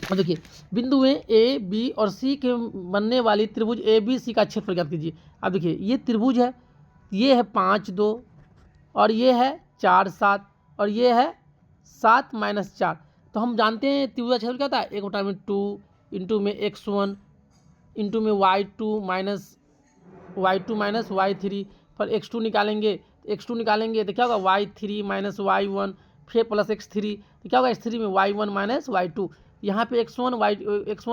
और देखिए बिंदु ए बी और सी के बनने वाली त्रिभुज ए बी सी का क्षेत्रफल ज्ञात कीजिए। अब देखिए ये त्रिभुज है, ये है 5 2 और ये है 4 7 और ये है 7 -4। तो हम जानते हैं त्रिभुज का क्षेत्रफल क्या होता है 1 बटा में 2 इंटू में x1 इंटू में y2 माइनस y3 पर x2 निकालेंगे तो क्या होगा y3 माइनस y1 फिर प्लस x3 तो क्या होगा x3 में y1 माइनस y2। यहाँ पे x1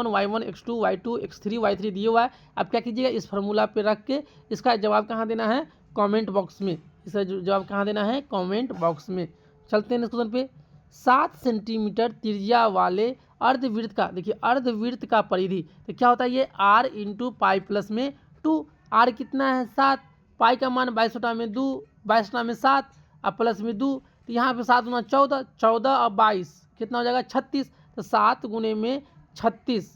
y1 x2 y2 x3 y3 दिए हुआ है। अब क्या कीजिएगा इस फार्मूला पे रख के इसका जवाब कहाँ देना है कमेंट बॉक्स में। इसका जवाब कहाँ देना है कमेंट बॉक्स में। चलते हैं नेक्स्ट क्वेश्चन पे। 7 सेंटीमीटर त्रिज्या वाले अर्धवृत्त का, देखिए अर्धवृत्त का परिधि तो क्या होता है ये r इंटू पाई प्लस में 2। r कितना है 7, पाई का मान 22 बटा में 2 22 बटा में 7 और प्लस में 2 तो यहाँ पे 7 गुना 14 14 और 22 कितना हो जाएगा 36। तो 7 गुने में 36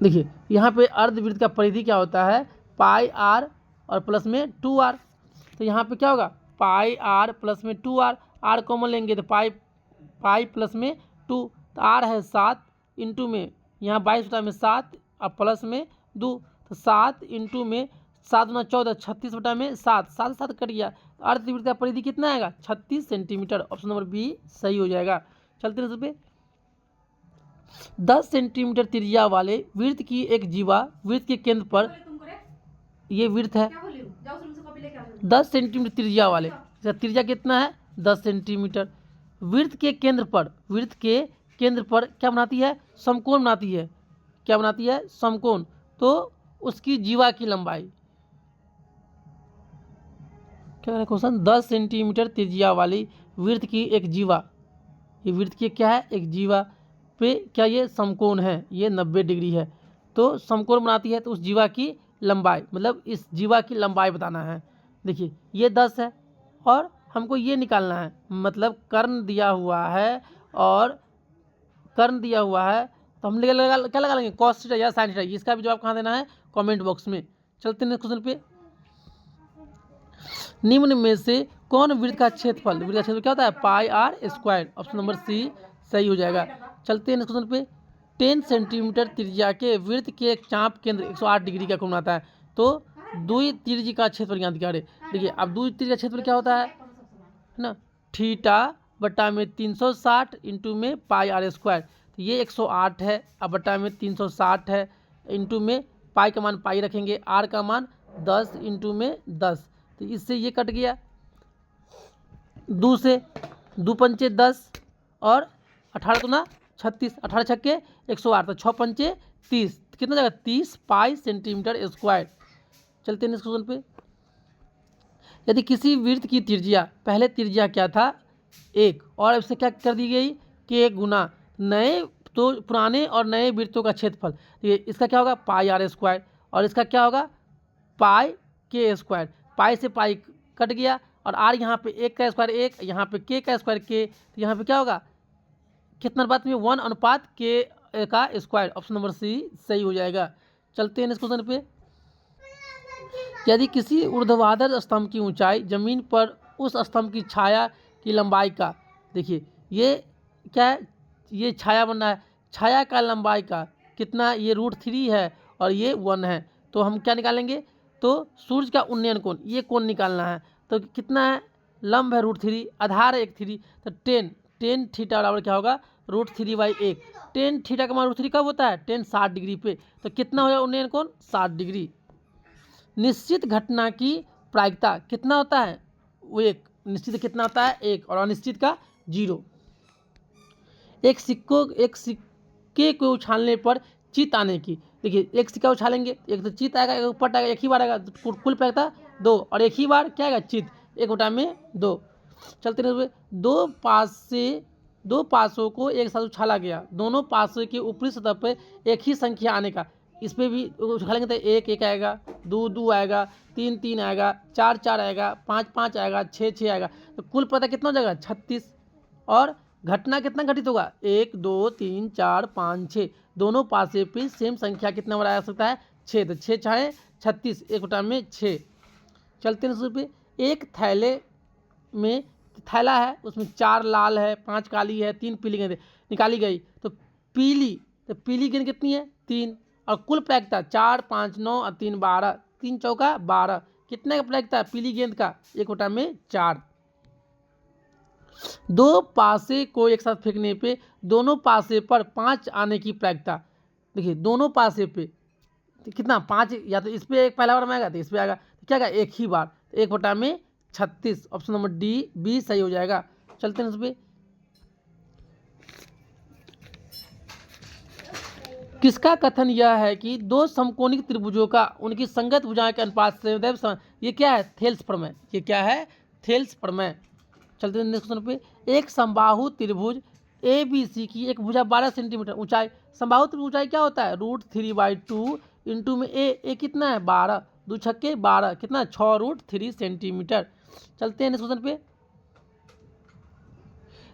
देखिए यहाँ पे अर्धवृत्त का परिधि क्या होता है पाई r और प्लस में 2r। तो यहाँ पे क्या होगा पाई r प्लस में 2r, r कॉमन लेंगे तो पाई प्लस में 2 तो r है 7 इंटू में यहाँ 22 बटा में 7 और प्लस में 2 तो 7 इंटू में 7 गुना 14 36 बटा में 7 7 7 कट गया। तो अर्धवृत्त का परिधि कितना आएगा 36 सेंटीमीटर। ऑप्शन नंबर बी सही हो जाएगा। चलते हैं पे 10 सेंटीमीटर त्रिज्या वाले वृत्त की एक जीवा वृत्त के केंद्र पर, ये वृत्त है 10 सेंटीमीटर त्रिज्या वाले, त्रिज्या कितना है 10 सेंटीमीटर। वृत्त के केंद्र पर क्या बनाती है समकोण बनाती है। क्या बनाती है समकोण। तो उसकी जीवा की लंबाई क्या है क्वेश्चन 10 सेंटीमीटर त्रिज्या वाली वृत्त की एक जीवा, ये वृत्त की क्या है एक जीवा पे क्या ये समकोण है ये 90 डिग्री है। तो समकोण बनाती है तो उस जीवा की लंबाई मतलब इस जीवा की लंबाई बताना है। देखिए ये 10 है और हमको ये निकालना है मतलब कर्ण दिया हुआ है और कर्ण दिया हुआ है तो हम क्या लगा लेंगे कॉस थीटा या साइन थीटा। इसका भी जवाब कहाँ देना है कमेंट बॉक्स में। चलते हैं क्वेश्चन पे। निम्न में से कौन वृत्त का क्षेत्रफल क्या होता है pi are square. Option number c सही हो जाएगा। चलते हैं क्वेश्चन पे। 10 सेंटीमीटर त्रिज्या के वृत्त के एक चाप केंद्र 108 डिग्री का कोण बनाता है। तो द्वि त्रिज्य का क्षेत्रफल ज्ञात करें। देखिए अब द्वि त्रिज्य का क्षेत्रफल क्या होता है है ना, थीटा बटा में 360 इंटू में पाई आर स्क्वायर, तो ये 108 है, अब बटा में 360 है, इंटू में पाई का मान पाई रखेंगे, आर का मान 10 इंटू में 10, तो इससे ये कट गया, 2 से 2 पंचे 10 और 18 दूना 36, 18 छक्के 108, तो 6 पंचे 30, कितना जाएगा 30 पाई सेंटीमीटर स्क्वायर। चलते हैं नेक्स्ट क्वेश्चन पे। यदि किसी वृत्त की त्रिज्या, पहले त्रिज्या क्या था 1, और इससे क्या कर दी गई कि 1 गुना नए, तो पुराने और नए वृत्तों का क्षेत्रफल, ये इसका क्या होगा पाई आर स्क्वायर, और इसका क्या होगा पाई के स्क्वायर, पाई से पाई कट गया, और आर यहाँ पे 1 का स्क्वायर 1, यहाँ पे के का स्क्वायर के, तो यहाँ पे क्या होगा कितना अनुपात में 1 अनुपात के का स्क्वायर, ऑप्शन नंबर सी सही हो जाएगा। चलते हैं इस क्वेश्चन पे। यदि किसी ऊर्ध्वाधर स्तंभ की ऊंचाई जमीन पर उस स्तंभ की छाया की लंबाई का, देखिए ये क्या है, ये छाया बनना है, छाया का लंबाई का कितना, ये √3 है और ये 1 है, तो हम क्या निकालेंगे, तो सूर्य का उन्नयन कोण, ये कोण निकालना है, तो कितना है लंब है √3, आधार है 1 3, तो टेन थीटा बराबर क्या होगा √3/1, टेन थीटा का मान √3 कब होता है 10 60 डिग्री पे, तो कितना हो जाएगा उन्नयन कोण 60 डिग्री। निश्चित घटना की प्रायिकता कितना होता है वो 1, निश्चित कितना होता है 1 और अनिश्चित का 0। एक सिक्के को उछालने पर चित आने की, देखिए एक सिक्का उछालेंगे एक तो चित आएगा, एक पट आएगा, एक ही बार आएगा, तो कुल प्रायिकता 2, और एक ही बार क्या आएगा चित, 1/2। चलते रहे, दो पासों को एक साथ उछाला गया, दोनों पासों के ऊपरी सतह पर एक ही संख्या आने का, इस पर भी उछालेंगे तो 1 1 आएगा, 2 2 आएगा, 3 3 आएगा, 4 4 आएगा, 5 5 आएगा, 6 6 आएगा, तो कुल पता कितना हो जाएगा 36। और घटना कितना घटित होगा 1 2 3 4 5 6, दोनों पासे पे सेम संख्या कितना बढ़ाया जा सकता है 6, तो 6 चाहे 36, 1/6। चलते हैं पे। एक थैले में थैला है, उसमें 4 लाल है, 5 काली है, 3 पीली गेंद निकाली गई, तो पीली गेंद कितनी है 3, और कुल प्रायिकता 4 5 9 और 3 12, 3 चौका 12, कितने का प्रायिकता है पीली गेंद का 1/4। दो पासे को एक साथ फेंकने पे दोनों पासे पर 5 आने की प्रायिकता, देखिए दोनों पासे पे कितना 5, या तो इस पे एक पहला बार में आएगा तो इस पे आएगा, तो क्या आएगा एक ही बार, 1/36, ऑप्शन नंबर डी बी सही हो जाएगा। चलते हैं इस पे। किसका कथन यह है कि दो समकोणिक त्रिभुजों का उनकी संगत भुजाएं के अनुपात से, ये क्या है थेल्स प्रमेय, ये क्या है थेल्स प्रमेय। चलते हैं नेक्स्ट क्वेश्चन पे। एक समबाहु त्रिभुज ABC की एक भुजा 12 सेंटीमीटर ऊंचाई, समबाहु त्रिभुज ऊंचाई क्या होता है √3/2 इंटू में ए कितना है 12, 2 छक्के 12, कितना 6√3 सेंटीमीटर। चलते हैं नेक्स्ट क्वेश्चन पे।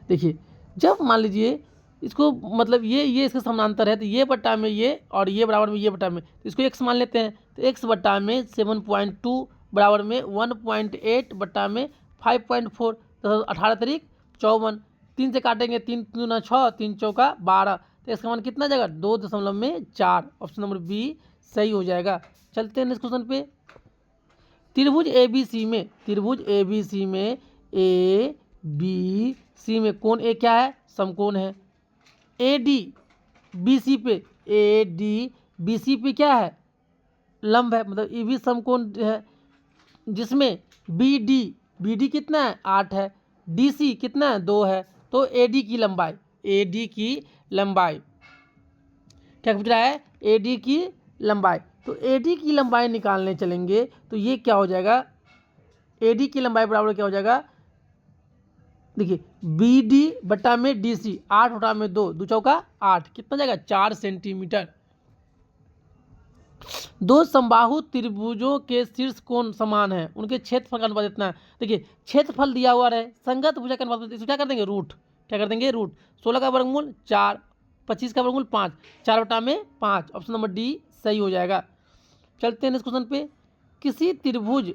देखिए जब मान लीजिए इसको मतलब ये इसके समानांतर है, तो ये बट्टा में ये और ये बराबर में ये बट्टा में, तो इसको x मान लेते हैं, तो x बट्टा में 7.2 बराबर में 1.8 बट्टा में 5.4, तो 18 तारीख 54, 3 से काटेंगे 3 दूना 6, 3 चौका 12, तो इसका मान कितना जाएगा 2.4, ऑप्शन नंबर बी सही हो जाएगा। चलते हैं नेक्स्ट क्वेश्चन पे। त्रिभुज ABC में ABC में कोण ए क्या है समकोण है, AD BC पे क्या है लंब है, मतलब ये भी समकोण है, जिसमें BD कितना है 8 है, DC कितना है 2 है, तो AD की लंबाई क्या पूछ रहा है AD की लंबाई, तो AD की लंबाई निकालने चलेंगे तो ये क्या हो जाएगा, AD की लंबाई बराबर क्या हो जाएगा, देखिए BD बटा में DC 8 बटा में 2, 2 चौका 8, कितना जाएगा 4 सेंटीमीटर। दो समबाहु त्रिभुजों के शीर्ष कोण समान है, उनके क्षेत्रफल का अनुपात इतना है, देखिए क्षेत्रफल दिया हुआ है, संगत भुजा का अनुपात इसको क्या कर देंगे रूट 16 का वर्गमूल 4, 25 का वर्गमूल 5, 4 बटा में 5, ऑप्शन नंबर डी सही हो जाएगा। चलते हैं इस क्वेश्चन पे। किसी त्रिभुज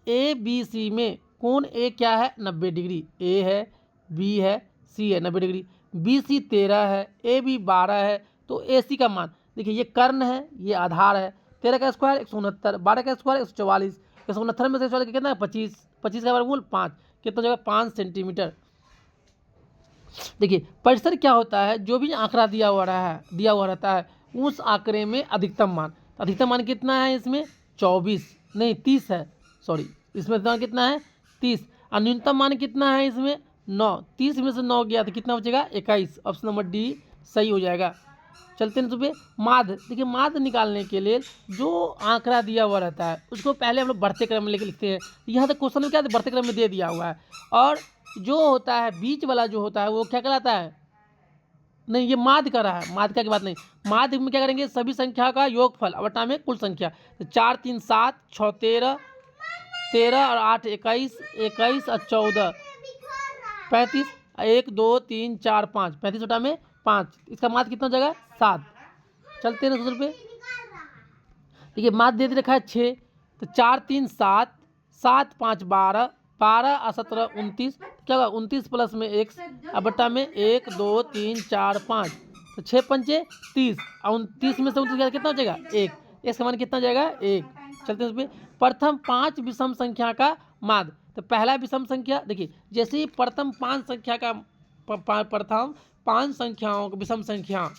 ABC में कोण ए क्या है 90 डिग्री, ए है बी है सी है 90 डिग्री, BC 13 है, AB 12 है, तो AC का मान देखिए ये कर्ण है ये आधार है, 13 का स्क्वायर 169, 12 का स्क्वायर 144, 169 में से 144 कितना है 25, 25 का वर्गमूल 5, कितना हो जाएगा 5 सेंटीमीटर। देखिए परिसर क्या होता है, जो भी आंकड़ा दिया हुआ रहता है उस आंकड़े में अधिकतम मान, तो अधिकतम मान कितना है इसमें 30 है, सॉरी इसमें मान कितना है 30, और न्यूनतम मान कितना है इसमें 9, 30 में से 9 गया तो कितना बचेगा 21, ऑप्शन नंबर डी सही हो जाएगा। चलते हैं सुबह माध्य। देखिए माध्य निकालने के लिए जो आंकड़ा दिया हुआ रहता है उसको पहले हम लोग बढ़ते क्रम में लेके लिखते हैं, यहाँ तक क्वेश्चन में क्या बढ़ते क्रम में दे दिया हुआ है, और जो होता है बीच वाला जो होता है वो क्या कहलाता है, नहीं ये माध्य का रहा है, माध्यिका की बात नहीं। माध्य में क्या करेंगे, सभी संख्या का योगफल अवटा में कुल संख्या, तो 4 3 7 6 13, 13 और 8 21, 21 और 14 35, 1 2 3 4 5, 35 बटा में 5, इसका माध्य कितना हो जाएगा 7। चलते हैं दूसरे पे, देखिए माध्य दे रखा है 6, तो 4 3 7, 7 5 12, 12 और 17 29, क्या होगा 29 प्लस में 1 अब बट्टा में 1 2 3 4 5, तो 6 पंचे 30, और 29 में से 29 कितना हो जाएगा 1, इसका मान कितना हो जाएगा 1। चलते हैं उस पर, प्रथम 5 विषम संख्या का माध्य, तो पहला विषम संख्या देखिए जैसे ही प्रथम 5 संख्या का प्रथम 5 संख्याओं विषम संख्या,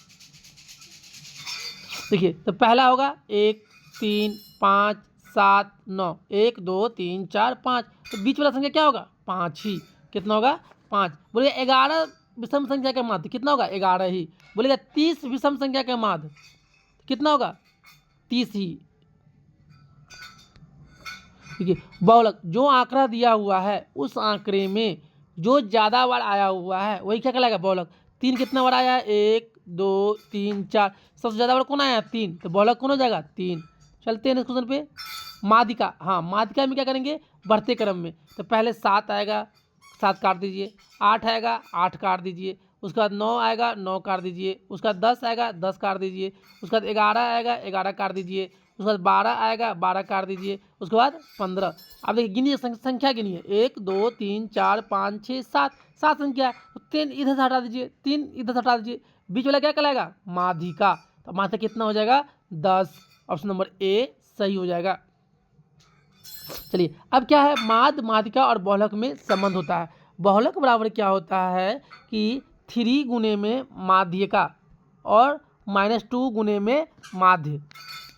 देखिए तो पहला होगा 1 3 5 7 9, 1 2 3 4 5, तो बीच वाला संख्या क्या होगा 5 ही, कितना होगा 5। बोलिए 11 विषम संख्या का माध्य कितना होगा 11 ही। बोलेगा 30 विषम संख्या का माध्य कितना होगा 30 ही। देखिए बहुलक, जो आंकड़ा दिया हुआ है उस आंकड़े में जो ज़्यादा बार आया हुआ है वही क्या कहलाएगा बहुलक। 3 कितना बार आया है 1 2 3 4, सबसे ज़्यादा बार कौन आया 3, तो बहुलक कौन हो जाएगा 3। चलते हैं नेक्स्ट क्वेश्चन पे, माध्यिका। हाँ माध्यिका में क्या करेंगे बढ़ते क्रम में, तो पहले 7 आएगा 7 काट दीजिए, 8 आएगा 8 काट दीजिए, उसके बाद 9 आएगा 9 काट दीजिए, उसके बाद 10 आएगा 10 काट दीजिए, उसके बाद 11 आएगा 11 काट दीजिए, उसके बाद 12 आएगा 12 काट दीजिए, उसके बाद 15। अब देखिए गिनिए संख्या गिनिए 1 2 3 4 5 6 7, 7 संख्या, तो 3 इधर से हटा दीजिए, 3 इधर से हटा दीजिए, बीच वाला क्या कहलाएगा माध्यिका, तो माध्यिका कितना हो जाएगा 10, ऑप्शन नंबर ए सही हो जाएगा। चलिए अब क्या है माध्य माध्यिका और बहुलक में संबंध होता है। बहुलक बराबर क्या होता है कि 3 गुने में माध्यिका और -2 गुने में माध्य।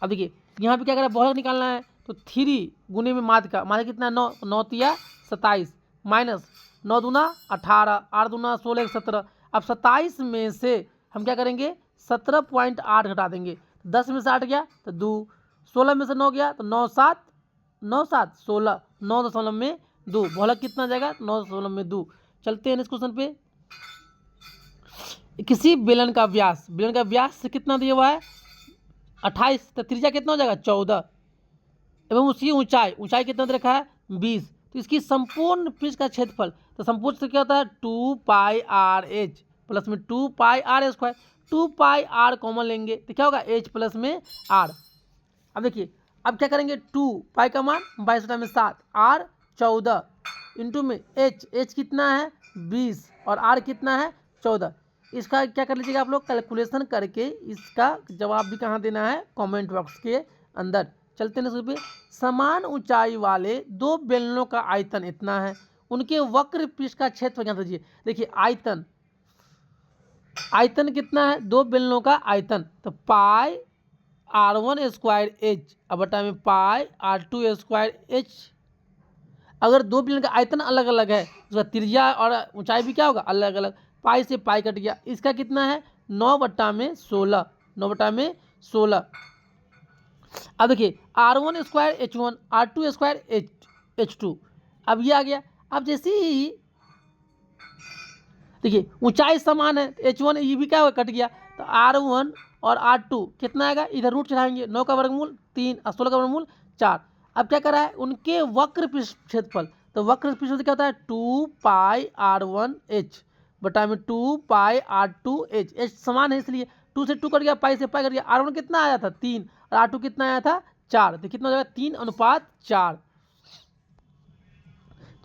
अब देखिए यहाँ पे क्या करें बहुलक निकालना है, तो 3 गुने में माध्यिका, माध्य कितना 9, 9 तिया 27 माइनस 9 दूना 18, 8 दूना 16 17, अब 27 में से हम क्या करेंगे 17.8 घटा देंगे, 10 में से 8 गया तो 2, 16 में से 9 गया तो 9 7 16, 9 में 2, बहुलक कितना जाएगा 9 में 2। चलते हैं इस क्वेश्चन पे, किसी बेलन का व्यास कितना दिया हुआ है 28, तो त्रिज्या कितना हो जाएगा 14, एवं उसकी ऊंचाई कितना दे रखा है 20, तो इसकी संपूर्ण पृष्ठ का क्षेत्रफल, तो संपूर्ण से क्या होता है 2 पाई आर एच प्लस में 2 pi are square, 2 pi are common लेंगे तो क्या होगा एच प्लस में आर। अब देखिए अब क्या करेंगे 2 पाई का मान 22/7, आर 14 इंटू में एच कितना है 20 और आर कितना है 14। इसका क्या कर लीजिएगा आप लोग कैलकुलेशन करके इसका जवाब भी कहाँ देना है कमेंट बॉक्स के अंदर। चलते हैं इस पे, समान ऊंचाई वाले 2 बेलनों का आयतन इतना है, उनके वक्र पृष्ठ का क्षेत्र ज्ञात कीजिए। देखिए आयतन कितना है 2 बेलनों का आयतन, तो पाई r1 स्क्वायर एच अब बटा में पाई r2 स्क्वायर एच। अगर 2 बेलन का आयतन अलग अलग है उसका त्रिज्या और ऊंचाई भी क्या होगा अलग अलग, पाई से पाई कट गया, इसका कितना है 9/16, 9/16। अब देखिए r1 square h1, r2 square h2, अब ये आ गया। अब जैसे ही देखिए ऊंचाई समान है h1 ये भी क्या होगा कट गया, तो r1 और r2 कितना आएगा इधर रूट चढ़ाएंगे, 9 का वर्गमूल 3 और 16 का वर्गमूल 4। अब क्या करा है उनके वक्र क्षेत्रफल, तो वक्र क्षेत्रफल क्या होता है 2 पाई r1 h बटा में 2 पाई r2 h, h समान है इसलिए 2 से 2 कट गया, पाई से पाई कट गया, r1 कितना आया था 3 और r2 कितना आया था 4, तो कितना हो जाएगा 3:4।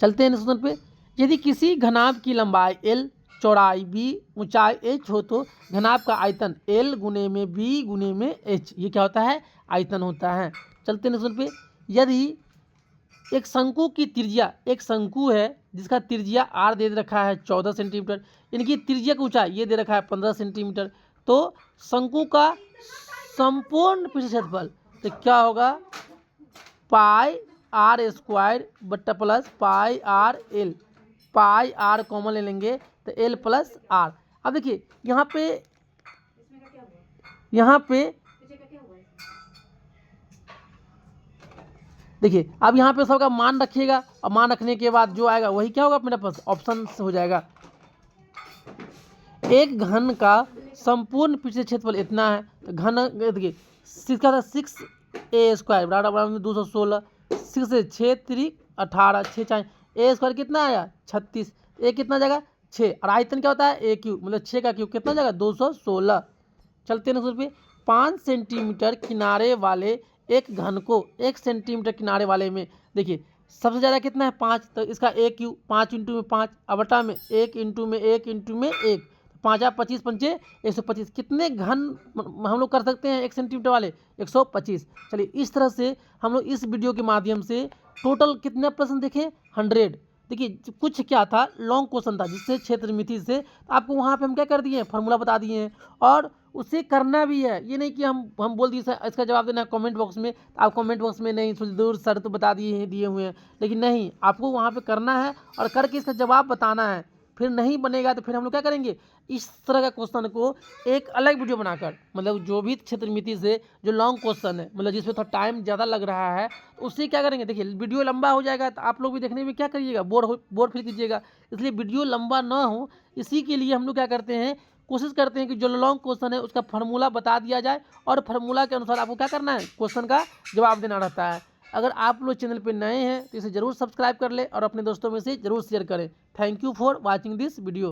चलते हैं क्वेश्चन पे, यदि किसी घनाभ की लंबाई l, चौड़ाई b, ऊंचाई h हो तो घनाभ का आयतन l गुने में b गुने में h, ये क्या होता है आयतन होता है। चलते हैं क्वेश्चन पे, यदि एक शंकु की त्रिज्या, एक शंकु है जिसका त्रिज्या आर दे रखा है 14 सेंटीमीटर, इनकी त्रिज्या की ऊंचाई ये दे रखा है 15 सेंटीमीटर। तो शंकु का संपूर्ण पृष्ठ क्षेत्रफल तो क्या होगा, पाई आर स्क्वायर बट्टा plus pi R L, pi are common ले लेंगे तो एल प्लस आर। अब देखिए यहाँ पे देखिए अब यहाँ पे सबका मान रखिएगा और मान रखने के बाद जो आएगा वही क्या होगा मेरे पास ऑप्शन हो जाएगा। एक घन का संपूर्ण पृष्ठ क्षेत्रफल इतना है तो घन देखिए 6a² बराबर 216, 6 से 6 3 18, 6 4 a² कितना आया 36, ए कितना जाएगा 6 और आयतन क्या होता है ए क्यूब, मतलब 6 का क्यूब कितना जाएगा 216। चलते हैं रुपये 5 सेंटीमीटर किनारे वाले एक घन को 1 सेंटीमीटर किनारे वाले में देखिए सबसे ज़्यादा कितना है 5, तो इसका ए क्यूब 5 इंटू में 5 अबटा में 1 इंटू में 1 इंटू में 1, 5 25 पंचे 125, कितने घन हम लोग कर सकते हैं 1 सेंटीमीटर वाले 125। चलिए इस तरह से हम लोग इस वीडियो के माध्यम से टोटल कितने प्रश्न देखें 100। देखिए कुछ क्या था लॉन्ग क्वेश्चन था जिससे क्षेत्रमिति से आपको वहाँ पे हम क्या कर दिए हैं फार्मूला बता दिए हैं और उसे करना भी है। ये नहीं कि हम बोल दिए सर इसका जवाब देना है कमेंट बॉक्स में, तो आप कमेंट बॉक्स में नहीं दूर सर तो बता दिए हुए हैं, लेकिन नहीं आपको वहाँ पे करना है और करके इसका जवाब बताना है। फिर नहीं बनेगा तो फिर हम लोग क्या करेंगे इस तरह का क्वेश्चन को एक अलग वीडियो बनाकर, मतलब जो भी क्षेत्रमिति से जो लॉन्ग क्वेश्चन है मतलब जिसमें थोड़ा टाइम ज़्यादा लग रहा है उससे क्या करेंगे, देखिए वीडियो लंबा हो जाएगा तो आप लोग भी देखने में क्या करिएगा बोर फील कीजिएगा, इसलिए वीडियो लंबा ना हो इसी के लिए हम लोग क्या करते हैं कोशिश करते हैं कि जो लॉन्ग क्वेश्चन है उसका फार्मूला बता दिया जाए और फार्मूला के अनुसार आपको क्या करना है क्वेश्चन का जवाब देना रहता है। अगर आप लोग चैनल पर नए हैं तो इसे ज़रूर सब्सक्राइब कर ले और अपने दोस्तों में से ज़रूर शेयर करें। Thank you for watching this video.